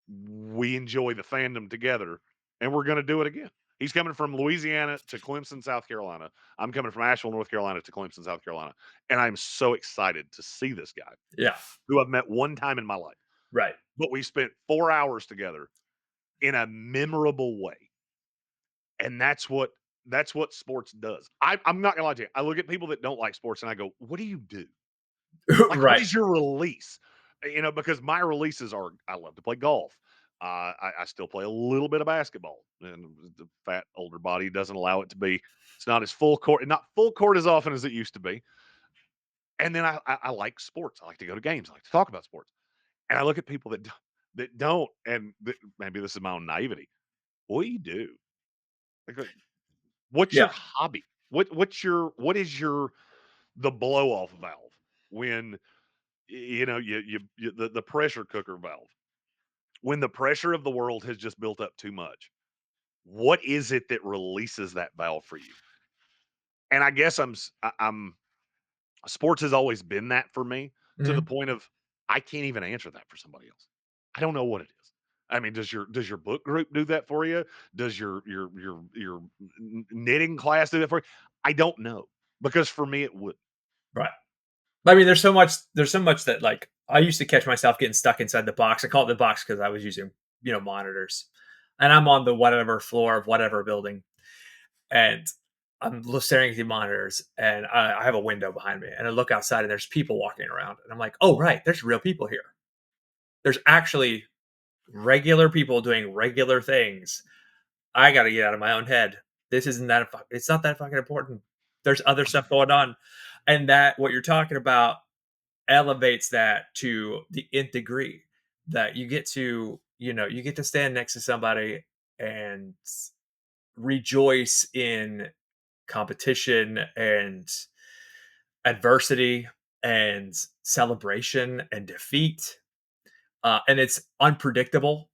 We enjoy the fandom together, and we're going to do it again. He's coming from Louisiana to Clemson, South Carolina. I'm coming from Asheville, North Carolina to Clemson, South Carolina. And I'm so excited to see this guy Yeah. who I've met one time in my life. Right. But we spent 4 hours together in a memorable way. And that's what sports does. I'm not gonna lie to you. I look at people that don't like sports and I go, what do you do? Like, what Right. is your release? Because my releases are I love to play golf. I still play a little bit of basketball, and the fat older body doesn't allow it to be. It's not as full court, not full court as often as it used to be. And then I like sports. I like to go to games. I like to talk about sports. And I look at people that don't, and maybe this is my own naivety. What do you do? Like, what's your Yeah. hobby? What is your the blow off valve when the pressure cooker valve, when the pressure of the world has just built up too much, what is it that releases that valve for you? And I guess I'm sports has always been that for me, to the Mhm. point of I can't even answer that for somebody else. I don't know what it is. I mean, does your book group do that for you? Does your knitting class do that for you? I don't know, because for me it would. Right. I mean, there's so much that, like, I used to catch myself getting stuck inside the box. I call it the box because I was using, monitors. And I'm on the whatever floor of whatever building, and I'm staring at the monitors, and I have a window behind me, and I look outside, and there's people walking around, and I'm like, "Oh, right, there's real people here. There's actually regular people doing regular things. I got to get out of my own head. This isn't that. It's not that fucking important. There's other stuff going on." And that what you're talking about elevates that to the nth degree, that you get to stand next to somebody and rejoice in competition and adversity and celebration and defeat, and it's unpredictable.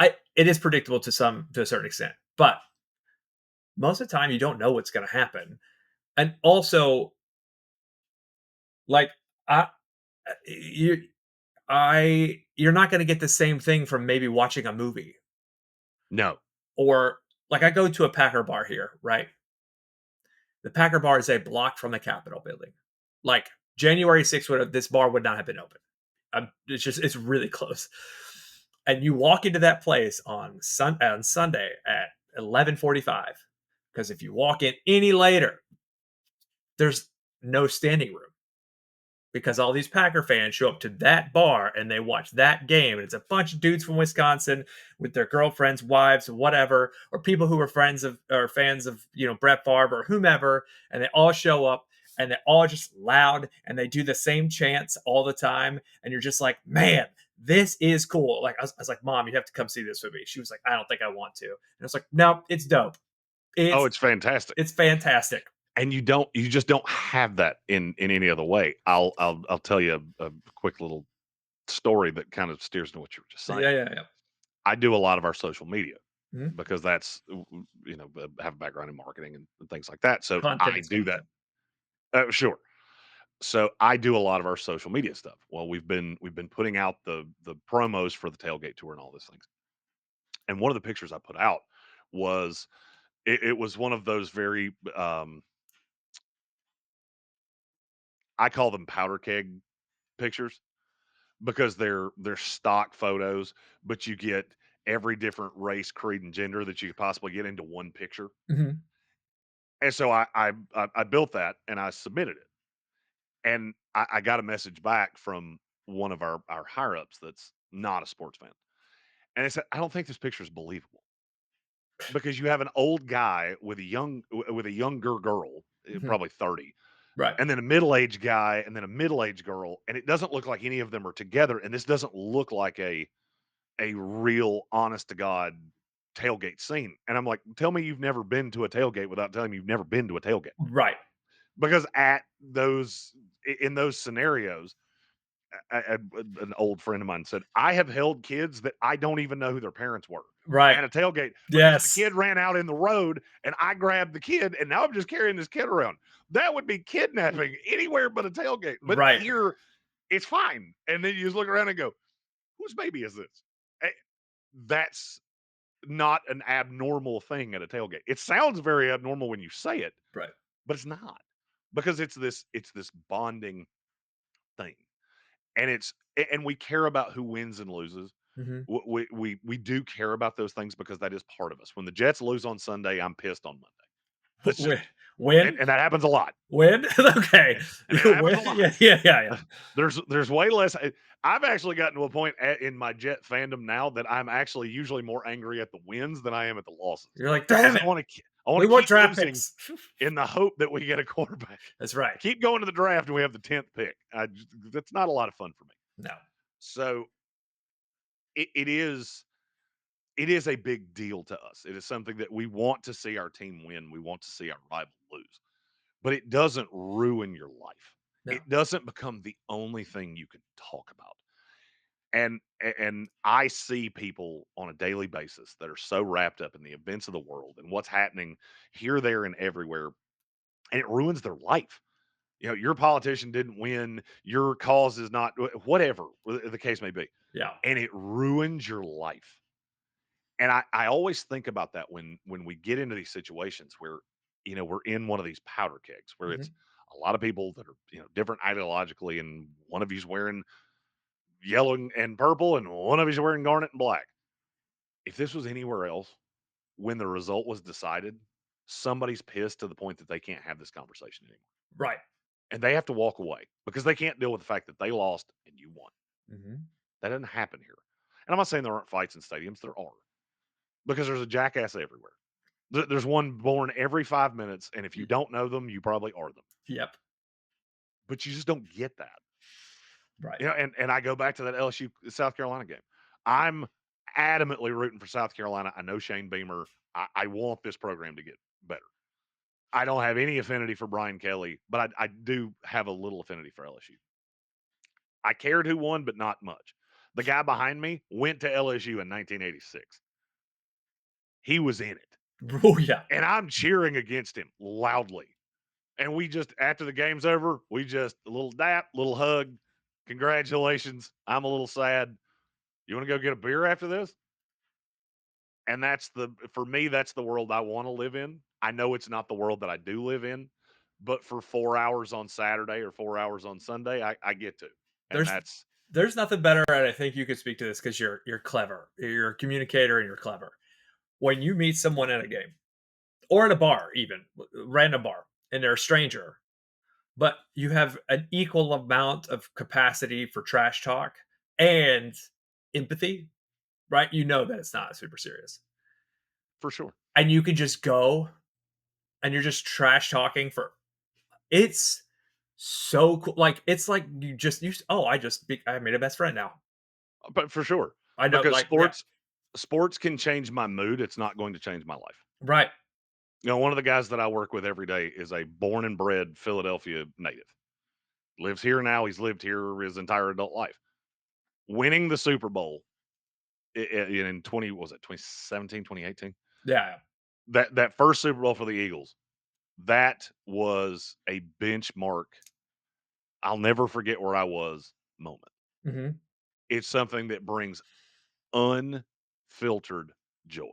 It is predictable to a certain extent, but most of the time you don't know what's going to happen. And also, like, I you you're not going to get the same thing from maybe watching a movie. No. Or, like, I go to a Packer bar here, right? The Packer bar is a block from the Capitol building. Like, January 6th, this bar would not have been open. It's really close. And you walk into that place on Sunday at 11:45, because if you walk in any later, there's no standing room, because all these Packer fans show up to that bar and they watch that game. And it's a bunch of dudes from Wisconsin with their girlfriends, wives, whatever, or people who are friends of or fans of, Brett Favre or whomever. And they all show up and they're all just loud and they do the same chants all the time. And you're just like, man, this is cool. Like, I was like, Mom, you have to come see this with me. She was like, I don't think I want to. And I was like, no, it's dope. Oh, It's it's fantastic. it's fantastic. And you just don't have that in any other way. I'll tell you a quick little story that kind of steers into what you were just Yeah, saying. yeah, yeah. I do a lot of our social media Mhm. because that's have a background in marketing and things like that. So Content I do that. expansion. Sure. So I do a lot of our social media stuff. Well, we've been putting out the promos for the tailgate tour and all these things. And one of the pictures I put out was it was one of those very I call them powder keg pictures, because they're stock photos, but you get every different race, creed, and gender that you could possibly get into one picture. Mhm. And so I built that and I submitted it, and I got a message back from one of our higher ups that's not a sports fan, and it said, "I don't think this picture is believable, because you have an old guy with a younger girl, Mhm. probably 30, Right. and then a middle-aged guy, and then a middle-aged girl, and it doesn't look like any of them are together, and this doesn't look like a real honest to God tailgate scene." And I'm like, tell me you've never been to a tailgate without telling me you've never been to a tailgate. Right. Because in those scenarios, an old friend of mine said, I have held kids that I don't even know who their parents were Right. at a tailgate, because the Yes. kid ran out in the road and I grabbed the kid and now I'm just carrying this kid around. That would be kidnapping anywhere but a tailgate. But Right. here it's fine. And then you just look around and go, whose baby is this? Eh, That's not an abnormal thing at a tailgate. It sounds very abnormal when you say it, Right. but it's not because it's this bonding thing, and and we care about who wins and loses. Mhm. We do care about those things because that is part of us. When the Jets lose on Sunday, I'm pissed on Monday. That's Win? just and, Win? and that happens a lot. Win? Okay. And it You happens win? a lot. Yeah, yeah, yeah, yeah. There's way less. I've actually gotten to a point in my Jet fandom now that I'm actually usually more angry at the wins than I am at the losses You're like, because "Damn I it. want to I want We to want keep draft losing picks." in the hope that we get a quarterback. That's right. Keep going to the draft and we have the 10th pick. That's not a lot of fun for me. No. So it is a big deal to us. It is something that we want to see our team win. We want to see our rival lose, but it doesn't ruin your life. No. It doesn't become the only thing you can talk about. And I see people on a daily basis that are so wrapped up in the events of the world and what's happening here, there, and everywhere, and it ruins their life. Your politician didn't win, your cause is not whatever the case may be, Yeah. and it ruins your life. And I always think about that when we get into these situations where we're in one of these powder kegs where it's Mhm. a lot of people that are different ideologically, and one of you's wearing yellow and purple, and one of you's wearing garnet and black. If this was anywhere else, when the result was decided, somebody's pissed to the point that they can't have this conversation anymore. Right. And they have to walk away because they can't deal with the fact that they lost and you won. Mhm. That doesn't happen here. And I'm not saying there aren't fights in stadiums, there are, because there's a jackass everywhere. There's one born every 5 minutes, and if you Y don't know them, you probably are them. Yep. But you just don't get that. Right. And I go back to that LSU South Carolina game. I'm adamantly rooting for South Carolina. I know Shane Beamer. I want this program to get better. I don't have any affinity for Brian Kelly, but I do have a little affinity for LSU. I cared who won, but not much. The guy behind me went to LSU in 1986. He was in it. Oh, yeah. And I'm cheering against him loudly. And we just, after the game's over, we just a little dap, little hug. Congratulations. I'm a little sad. You want to go get a beer after this? And for me, that's the world I want to live in. I know it's not the world that I do live in, but for 4 hours on Saturday or 4 hours on Sunday, I get to. And There's that's there's nothing better, and I think you could speak to this because you're clever. You're a communicator and you're clever. When you meet someone at a game or at a bar, even random bar, and they're a stranger, but you have an equal amount of capacity for trash talk and empathy, right? You know that it's not super serious. for sure. And you can just go and you're just trash talking for it's so cool. Like it's like I made a best friend now. But for sure. I know, Because like, yeah, sports can change my mood. It's not going to change my life. right. One of the guys that I work with every day is a born and bred Philadelphia native. Lives here now. He's lived here his entire adult life. Winning the Super Bowl in 20 was it 2017, 2018? Yeah. That first Super Bowl for the Eagles, that was a benchmark. I'll never forget where I was moment. Mhm. It's something that brings unfiltered joy.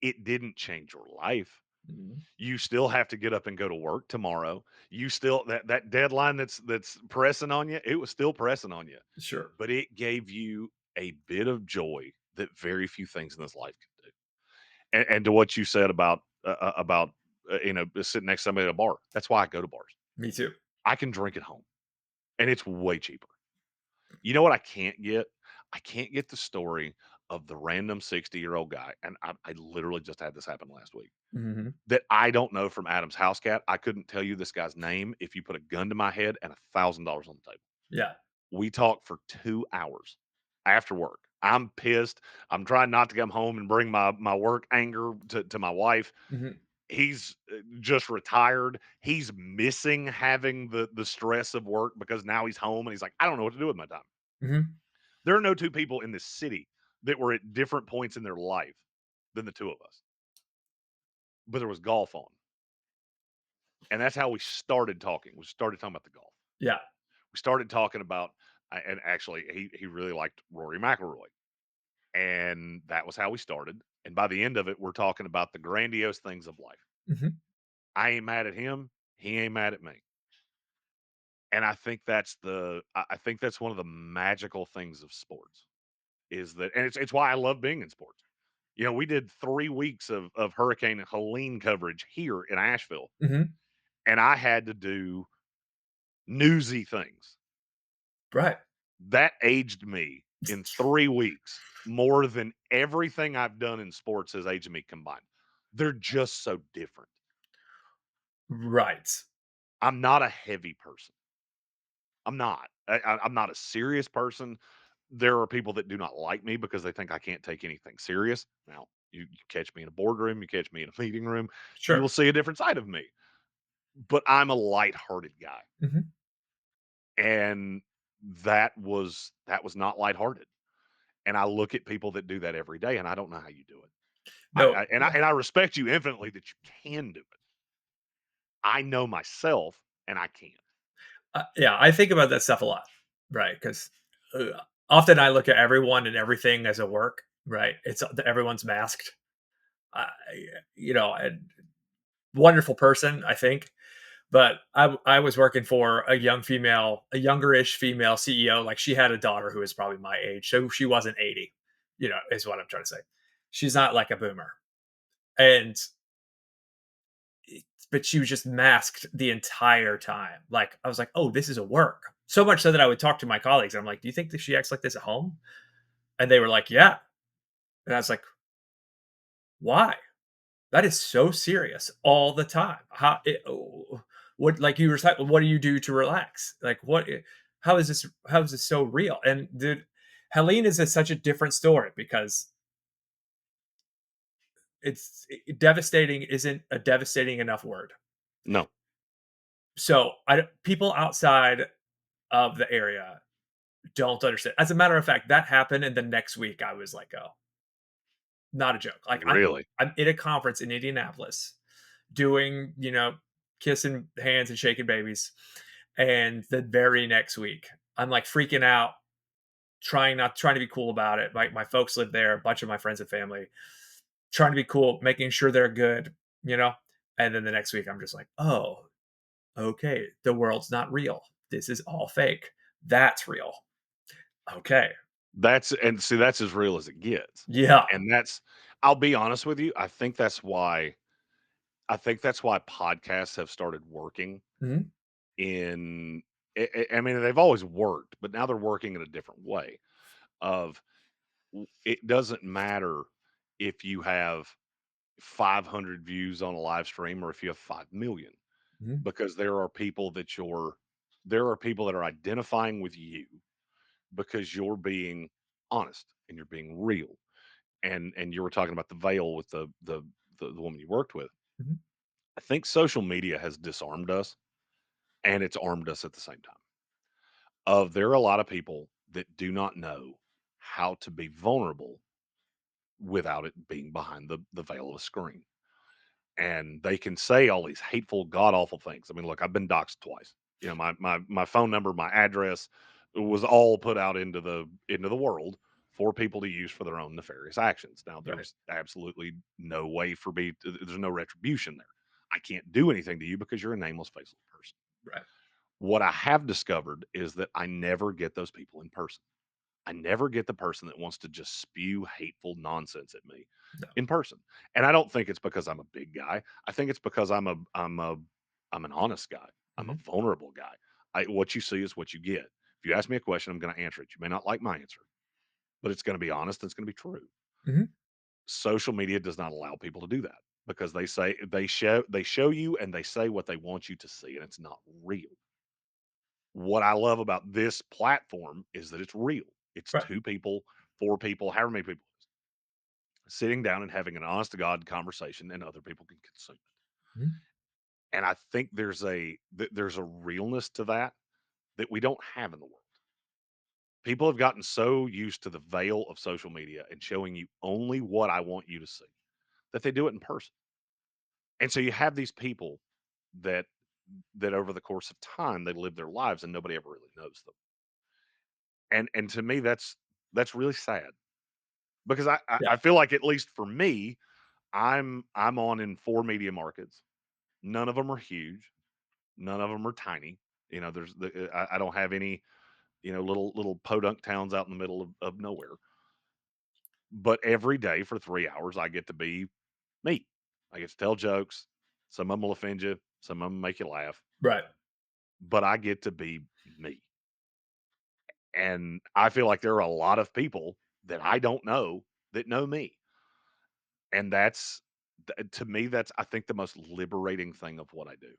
It didn't change your life. Mhm. You still have to get up and go to work tomorrow. You still that deadline that's pressing on you, it was still pressing on you. Sure. But it gave you a bit of joy that very few things in this life can do. And to what you said about sitting next to somebody at a bar, that's why I go to bars. Me too. I can drink at home, and it's way cheaper. You know what I can't get? I can't get the story of the random 60-year-old guy, and I literally just had this happen last week, Mhm. that I don't know from Adam's house cat. I couldn't tell you this guy's name if you put a gun to my head and $1,000 on the table. Yeah. We talked for 2 hours after work. I'm pissed. I'm trying not to come home and bring my work anger to my wife. Mhm. He's just retired. He's missing having the stress of work because now he's home and he's like, I don't know what to do with my time. Mhm. There are no two people in this city that were at different points in their life than the two of us. But there was golf on. And that's how we started talking. We started talking about the golf. Yeah. We started talking about, and actually, he really liked Rory McIlroy. And that was how we started. And by the end of it, we're talking about the grandiose things of life. Mhm. I ain't mad at him. He ain't mad at me. And I think that's one of the magical things of sports is that, and it's why I love being in sports. You know, we did 3 weeks of Hurricane Helene coverage here in Asheville, Mhm. and I had to do newsy things. Right. That aged me in 3 weeks more than everything I've done in sports has aged me combined. They're just so different. Right. I'm not a heavy person. I'm not. I'm not a serious person. There are people that do not like me because they think I can't take anything serious. Now, you catch me in a boardroom, you catch me in a meeting room, you Sure. will see a different side of me. But I'm a lighthearted guy, Mhm. and that was not lighthearted. And I look at people that do that every day, and I don't know how you do it. No, yeah. I respect you infinitely that you can do it. I know myself, and I can't. Yeah, I think about that stuff a lot, right? 'Cause, often I look at everyone and everything as a work, right? It's everyone's masked. I and wonderful person, I think, but I was working for a younger-ish female CEO, like, she had a daughter who was probably my age, so she wasn't 80, is what I'm trying to say. She's not like a boomer, and but she was just masked the entire time. Like, I was like, "Oh, this is a work." So much so that I would talk to my colleagues. I'm like, "Do you think that she acts like this at home?" And they were like, "Yeah." And I was like, "Why? That is so serious all the time. What like you were saying, what do you do to relax? Like how is this so real?" And dude, Helene is such a different story because devastating isn't a devastating enough word. No, So people outside of the area don't understand. As a matter of fact, that happened, and the next week I was like, "Oh, not a joke." Like really. I'm in a conference in Indianapolis doing, kissing hands and shaking babies. And the very next week, I'm like freaking out, trying to be cool about it. My folks live there, a bunch of my friends and family, trying to be cool, making sure they're good, you know? And then the next week I'm just like, "Oh, okay, the world's not real. This is all fake. That's real." Okay. That's and see, that's as real as it gets. Yeah. And that's I'll be honest with you, I think that's why podcasts have started working Mhm. in I mean, they've always worked, but now they're working in a different way of it doesn't matter if you have 500 views on a live stream or if you have 5 million, Mhm. because there are people that are identifying with you because you're being honest and you're being real. And you were talking about the veil with the woman you worked with. Mhm. I think social media has disarmed us and it's armed us at the same time. There are a lot of people that do not know how to be vulnerable without it being behind the veil of a screen. And they can say all these hateful, god awful things. I mean, look, I've been doxxed twice. You know, my phone number, my address was all put out into the world for people to use for their own nefarious actions. Now, Right. there's absolutely no way for me. There's no retribution there. I can't do anything to you because you're a nameless, faceless person. Right. What I have discovered is that I never get those people in person. I never get the person that wants to just spew hateful nonsense at me No. in person. And I don't think it's because I'm a big guy. I think it's because I'm an honest guy. I'm a Mhm. vulnerable guy. What you see is what you get. If you ask me a question, I'm going to answer it. You may not like my answer, but it's going to be honest. It's going to be true. Mhm. Social media does not allow people to do that because they show you and they say what they want you to see, and it's not real. What I love about this platform is that it's real. It's Right. two people, four people, however many people sitting down and having an honest to God conversation, and other people can consume it. Mhm. And I think there's a realness to that that we don't have in the world. People have gotten so used to the veil of social media and showing you only what I want you to see that they do it in person. And so you have these people that over the course of time they live their lives and nobody ever really knows them. And to me that's really sad because I I Yeah. I feel like, at least for me, I'm on in 4 media markets. None of them are huge. None of them are tiny. There's I don't have any, little podunk towns out in the middle of nowhere. But every day for 3 hours, I get to be me. I get to tell jokes. Some of them will offend you. Some of them make you laugh. Right. But I get to be me. And I feel like there are a lot of people that I don't know that know me. And to me, that's, I think, the most liberating thing of what I do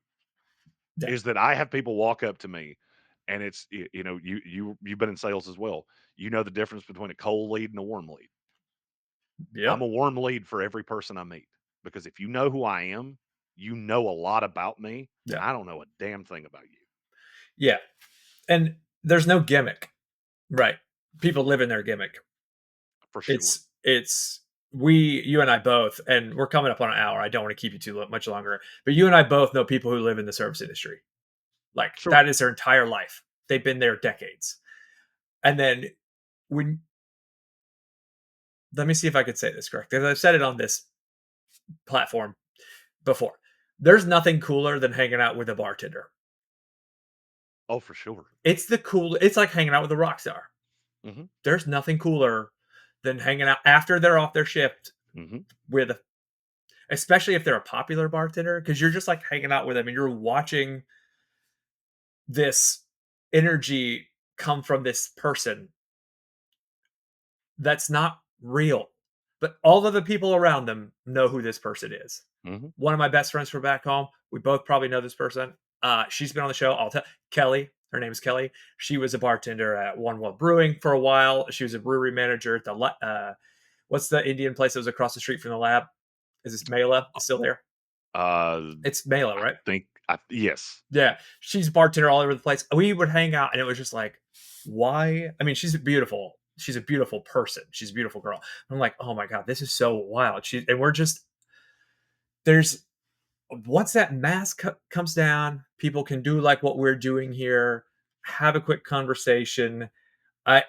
Yeah. is that I have people walk up to me, and it's, you've been in sales as well. You know the difference between a cold lead and a warm lead. I'm Yep. a warm lead for every person I meet, because if you know who I am, you know a lot about me, and Yeah. I don't know a damn thing about you, Yeah. And there's no gimmick. Right. People live in their gimmick. for sure. It's you and I both, and we're coming up on an hour. I don't want to keep you too much longer, but you and I both know people who live in the service industry. Like Sure. that is their entire life. They've been there decades. And then when let me see if I could say this correctly. I've said it on this platform before. There's nothing cooler than hanging out with a bartender. Oh, for sure. It's like hanging out with a rock star. Mhm. There's nothing cooler than hanging out after they're off their shift Mhm. with especially if they're a popular bartender, because you're just like hanging out with them and you're watching this energy come from this person that's not real. But all of the people around them know who this person is. Mhm. One of my best friends from back home, we both probably know this person. She's been on the show. I'll tell Kelly. Her name is Kelly. She was a bartender at One World Brewing for a while. She was a brewery manager at the what's the Indian place that was across the street from the lab? Is this Mela? Is still there? Uh, It's Mela, I right? think yes. Yeah, she's a bartender all over the place. We would hang out, and it was just like, why? I mean, she's beautiful. She's a beautiful person. She's a beautiful girl. I'm like, oh my god, this is so wild. And we're just there's once that mask comes down, people can do like what we're doing here, have a quick conversation. I,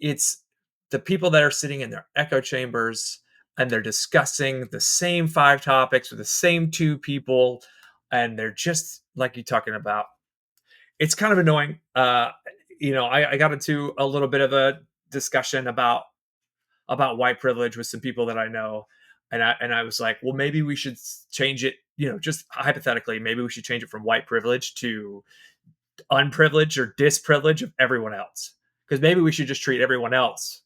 it's the people that are sitting in their echo chambers and they're discussing the same five topics with the same two people, and they're just like you talking about, it's kind of annoying. I got into a little bit of a discussion about white privilege with some people that I know, and I was like, well, maybe we should change it. Just hypothetically, maybe we should change it from white privilege to unprivilege or disprivilege of everyone else, because maybe we should just treat everyone else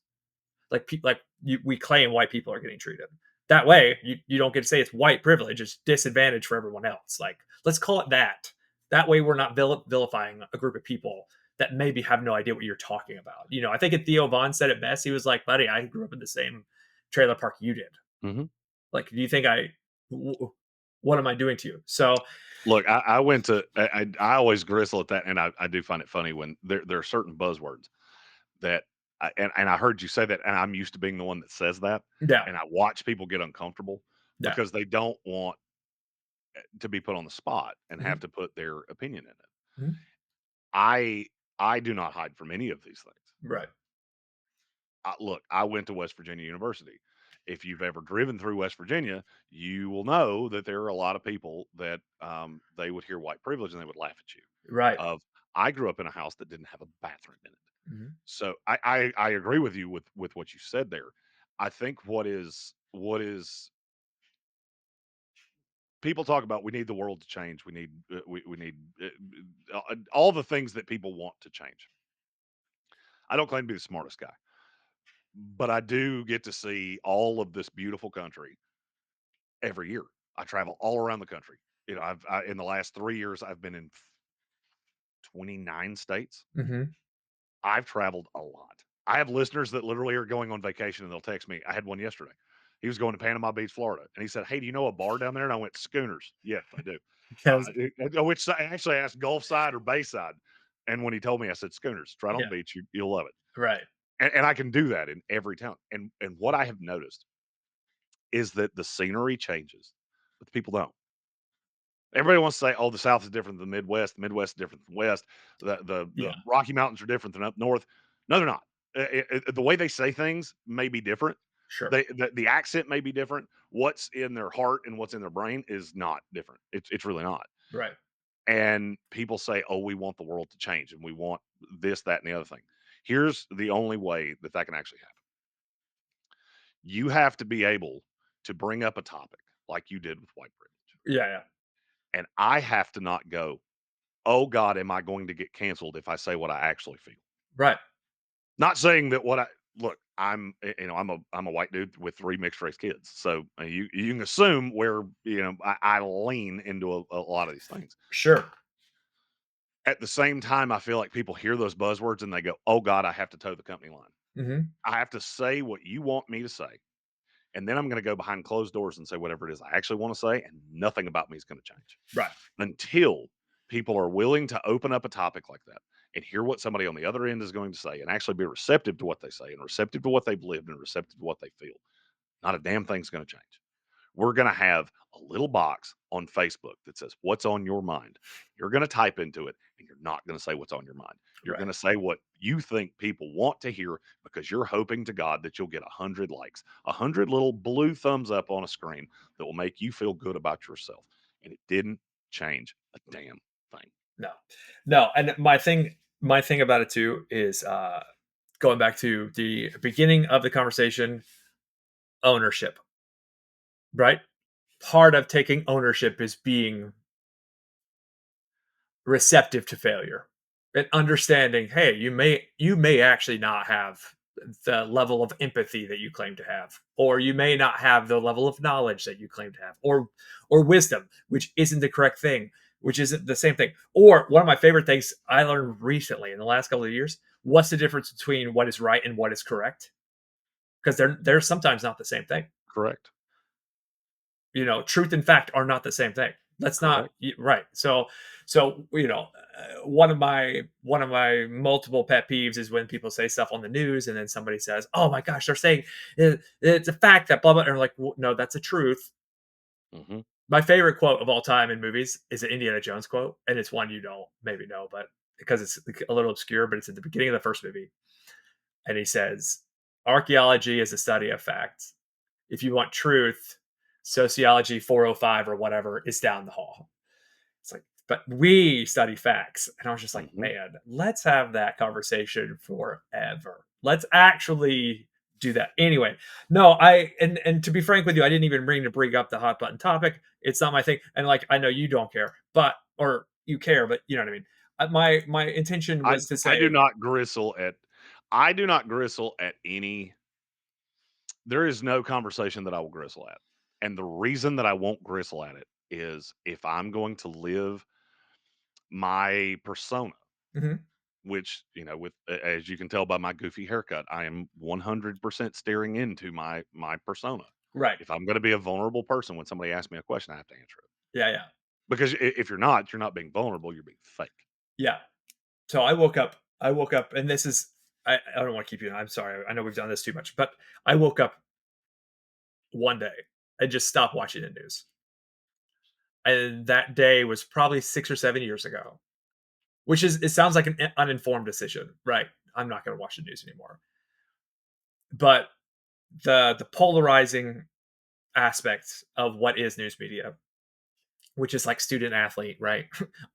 we claim white people are getting treated. That way, you don't get to say it's white privilege; it's disadvantage for everyone else. Like, let's call it that. That way, we're not vilifying a group of people that maybe have no idea what you're talking about. I think Theo Vaughn said it best. He was like, "Buddy, I grew up in the same trailer park you did. Mhm. Like, do you think what am I doing to you?" So, Look, I went to I always gristle at that, and I do find it funny when there are certain buzzwords that and I heard you say that, and I'm used to being the one that says that, yeah, and I watch people get uncomfortable yeah, because they don't want to be put on the spot and mhm, have to put their opinion in it. mhm, I I do not hide from any of these things. right, Look, I went to West Virginia University. If you've ever driven through West Virginia, you will know that there are a lot of people that they would hear white privilege and they would laugh at you. right, Of I grew up in a house that didn't have a bathroom in it, mhm, so I agree with you with what you said there. I think what is people talk about, we need the world to change. We need all the things that people want to change. I don't claim to be the smartest guy, but I do get to see all of this beautiful country every year. I travel all around the country. In the last 3 years, I've been in 29 states. mhm, I've traveled a lot. I have listeners that literally are going on vacation and they'll text me. I had one yesterday. He was going to Panama Beach, Florida, and he said, "Hey, do you know a bar down there?" And I went, "Schooners." Yes, I do. yes, Which side? Actually, I asked Gulf side or Bayside, and when he told me, I said, "Schooners. It's right on yeah, the beach. You'll love it." right, And I can do that in every town. And what I have noticed is that the scenery changes, but the people don't. Everybody wants to say, "Oh, the South is different than the Midwest. The Midwest is different than the West. The yeah, Rocky Mountains are different than up north." No, they're not. The way they say things may be different, Sure. The accent may be different. What's in their heart and what's in their brain is not different. It's really not. Right. And people say, "Oh, we want the world to change and we want this, that, and the other thing." Here's the only way that that can actually happen. You have to be able to bring up a topic like you did with white privilege. Yeah, yeah. And I have to not go, "Oh God, am I going to get canceled if I say what I actually feel?" Right. Not saying that what I look, I'm a white dude with 3 mixed race kids. So you can assume where, I lean into a lot of these things. Sure. At the same time, I feel like people hear those buzzwords and they go, "Oh God, I have to toe the company line. Mhm. I have to say what you want me to say. And then I'm going to go behind closed doors and say whatever it is I actually want to say, and nothing about me is going to change Right. until people are willing to open up a topic like that and hear what somebody on the other end is going to say and actually be receptive to what they say and receptive to what they've lived and receptive to what they feel. Not a damn thing's going to change. We're going to have a little box on Facebook that says, "What's on your mind?" You're going to type into it and you're not going to say what's on your mind. You're Right. going to say what you think people want to hear because you're hoping to God that you'll get 100 likes, 100 little blue thumbs up on a screen that will make you feel good about yourself. And it didn't change a damn thing. No. No, and my thing about it too is, going back to the beginning of the conversation, ownership, right? Part of taking ownership is being receptive to failure and understanding, hey, you may actually not have the level of empathy that you claim to have, or you may not have the level of knowledge that you claim to have, or wisdom, which isn't the correct thing, which isn't the same thing. Or one of my favorite things I learned recently in the last couple of years: what's the difference between what is right and what is correct? Because they're sometimes not the same thing. Correct. Truth and fact are not the same thing. That's not Correct. right. One of my multiple pet peeves is when people say stuff on the news and then somebody says, "Oh my gosh, they're saying it's a fact that blah blah," and like, well, no, that's a truth. Hmm. My favorite quote of all time in movies is an Indiana Jones quote, and it's one you don't maybe know, but because it's a little obscure, but it's at the beginning of the first movie, and he says, "Archaeology is a study of facts. If you want truth, sociology 405 or whatever is down the hall." It's like, but we study facts. And I was just like, Hmm. man, let's have that conversation forever. Let's actually do that. Anyway, no, and to be frank with you, I didn't even bring up the hot button topic. It's not my thing. And like, I know you don't care, but or you care, but you know what I mean. My intention I was to I do say, not gristle at I do not gristle at any there is no conversation that I will gristle at. And the reason that I won't gristle at it is if I'm going to live my persona, mhm, which, as you can tell by my goofy haircut, I am 100% staring into my persona. right. If I'm going to be a vulnerable person when somebody asks me a question, I have to answer it. Yeah, yeah, Because if you're not being vulnerable, you're being fake. yeah. So I woke up, and this is, I don't want to keep you. I'm sorry. I know we've done this too much, but I woke up one day and just stopped watching the news. And that day was probably 6 or 7 years ago, which is, it sounds like an uninformed decision, right? I'm not going to watch the news anymore. But the polarizing aspect of what is news media, which is like student athlete, right?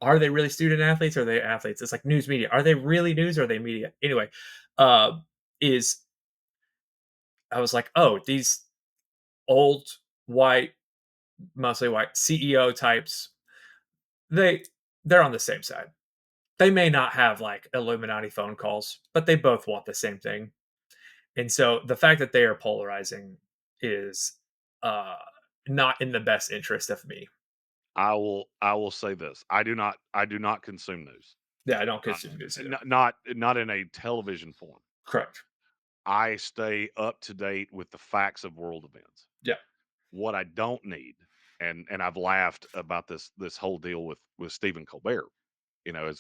Are they really student athletes? Or are they athletes? It's like news media. Are they really news? Or are they media? Anyway, uh, is I was like, oh, these old white, mostly white CEO types, they they're on the same side. They may not have like Illuminati phone calls, but they both want the same thing. And so the fact that they are polarizing is uh not in the best interest of me. I will say this. I do not consume news. Yeah, I don't Uh, consume news either. not in a television form. Correct. I stay up to date with the facts of world events. Yeah. What I don't need, and I've laughed about this whole deal with Stephen Colbert.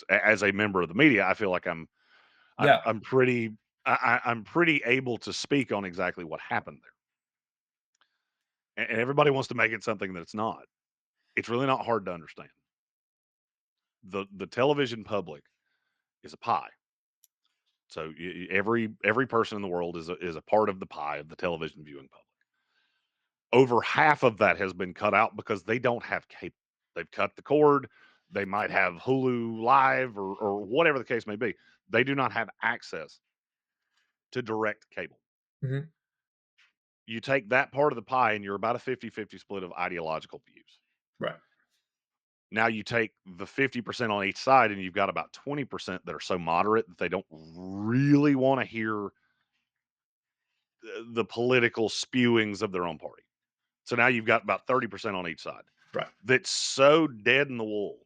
As a member of the media, I feel like I'm Yeah. I'm pretty I'm pretty able to speak on exactly what happened there. And everybody wants to make it something that it's not. It's really not hard to understand. The television public is a pie. So every person in the world is a part of the pie of the television viewing public. Over half of that has been cut out because they don't have cable. They've cut the cord. They might have Hulu Live or whatever the case may be. They do not have access to direct cable. Mhm. You take that part of the pie and you're about a 50-50 split of ideological views. Right. Now you take the 50% on each side and you've got about 20% that are so moderate that they don't really want to hear the political spewings of their own party. So now you've got about 30% on each side Right. that's so dead in the wool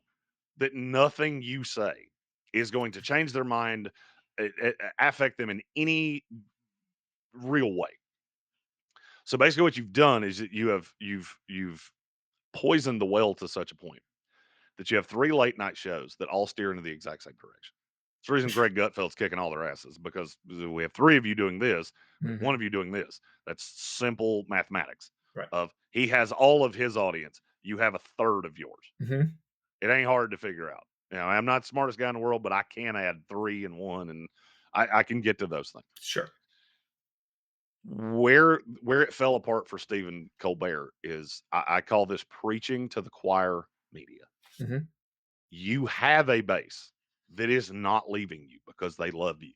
that nothing you say is going to change their mind, affect them in any real way. So basically what you've done is that you've poisoned the well to such a point that you have 3 late night shows that all steer into the exact same direction. It's the reason Greg Gutfeld's kicking all their asses because we have 3 of you doing this, we have 1 Mhm. of you doing this. That's simple mathematics Right. of he has all of his audience, you have a third of yours. Mhm. It ain't hard to figure out. I'm not the smartest guy in the world, but I can add 3 and 1, and I can get to those things. Sure. Where it fell apart for Stephen Colbert is I call this preaching to the choir media. Mhm. You have a base that is not leaving you because they love you.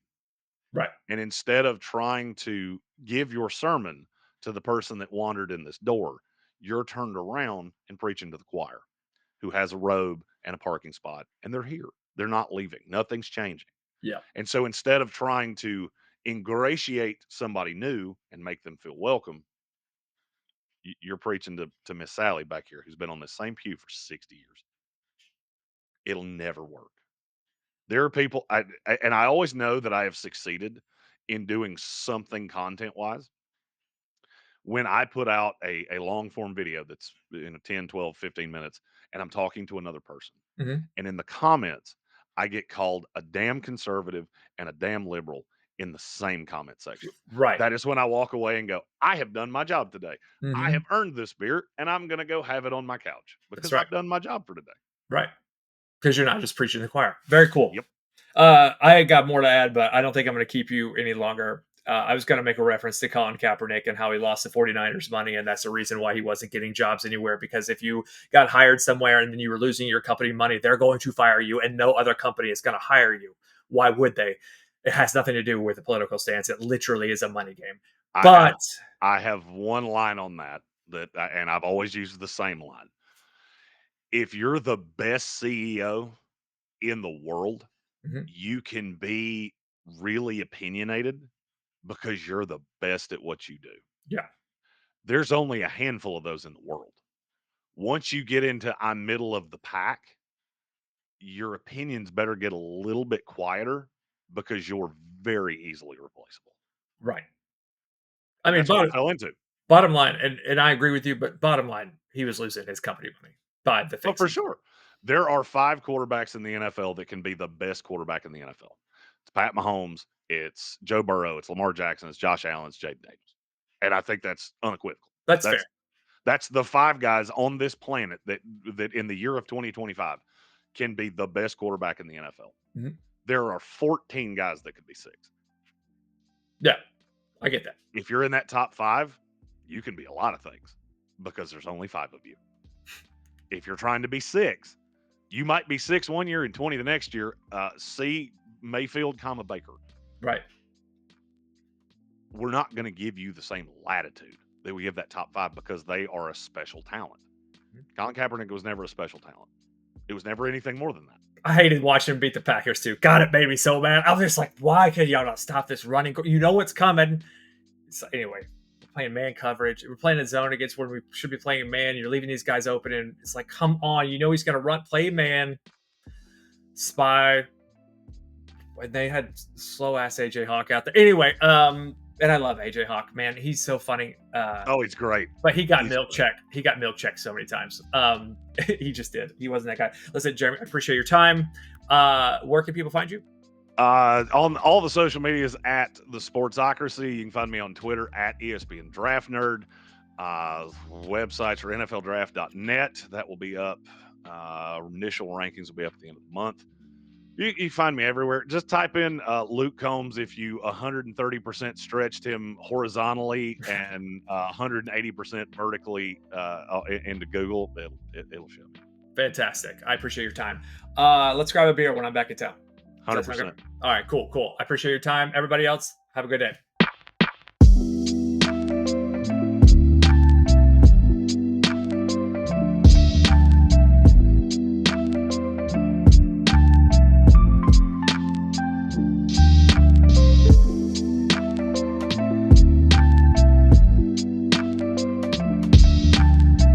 Right. And instead of trying to give your sermon to the person that wandered in this door, you're turned around and preaching to the choir who has a robe and a parking spot, and they're here. They're not leaving. Nothing's changing. Yeah. And so instead of trying to ingratiate somebody new and make them feel welcome, you're preaching to Miss Sally back here who's been on the same pew for 60 years. It'll never work. There are people, and I always know that I have succeeded in doing something content wise when I put out a long form video that's 10, 12, 15 minutes and I'm talking to another person. Mhm. And in the comments, I get called a damn conservative and a damn liberal in the same comment section. Right. That is when I walk away and go, I have done my job today. I have Mhm. earned this beer and I'm going to go have it on my couch That's because right. I've done my job for today. Right. Because you're not just preaching to the choir. Very cool. Yep. I got more to add, but I don't think I'm going to keep you any longer. I was going to make a reference to Colin Kaepernick and how he lost the 49ers money, and that's the reason why he wasn't getting jobs anywhere. Because if you got hired somewhere and then you were losing your company money, they're going to fire you, and no other company is going to hire you. Why would they? It has nothing to do with a political stance. It literally is a money game. I have But I have one line on that and I've always used the same line. If you're the best CEO in the world, Mhm. you can be really opinionated because you're the best at what you do. Yeah, There's only a handful of those in the world. Once you get into I'm middle of the pack, your opinions better get a little bit quieter because you're very easily replaceable. right. I And mean, that's what he fell into. bottom line, and I agree with you, but bottom line, he was losing his company money by the Oh, things for he did. sure. There are 5 quarterbacks in the NFL that can be the best quarterback in the NFL. It's Pat Mahomes, it's Joe Burrow, it's Lamar Jackson, it's Josh Allen, it's Jaden Daniels. And I think that's unequivocal. That's fair. That's the 5 guys on this planet that in the year of 2025 can be the best quarterback in the NFL. Mhm. There are 14 guys that could be 6. Yeah, I get that. If you're in that top 5, you can be a lot of things because there's only 5 of you. If you're trying to be 6, you might be 6 one year and 20 the next year. See Mayfield, Baker. Right. We're not going to give you the same latitude that we give that top 5 because they are a special talent. Mhm. Colin Kaepernick was never a special talent. It was never anything more than that. I hated watching him beat the Packers too. God, it made me so mad. I was just like, why can y'all not stop this running? You know what's coming. So anyway, we're playing man coverage. We're playing a zone against where we should be playing man. You're leaving these guys open, and it's like, come on. You know he's gonna run, play man, spy. And they had slow ass AJ Hawk out there. Anyway, and I love AJ Hawk, man. He's so funny. Oh, he's great. But he got He's milk great. checked. He got milk checked so many times. He just did. He wasn't that guy. Listen, Jeremy, I appreciate your time. Where can people find you? On all the social medias at the Sportsocracy. You can find me on Twitter at ESPN Draft Nerd. Websites are NFLDraft.net. That will be up. Initial rankings will be up at the end of the month. You find me everywhere. Just type in Luke Combs if you 130% stretched him horizontally and 180% vertically into Google. It'll show me. Fantastic. I appreciate your time. Let's grab a beer when I'm back in town. Does that sound good? 100%. All right, cool. I appreciate your time. Everybody else, have a good day.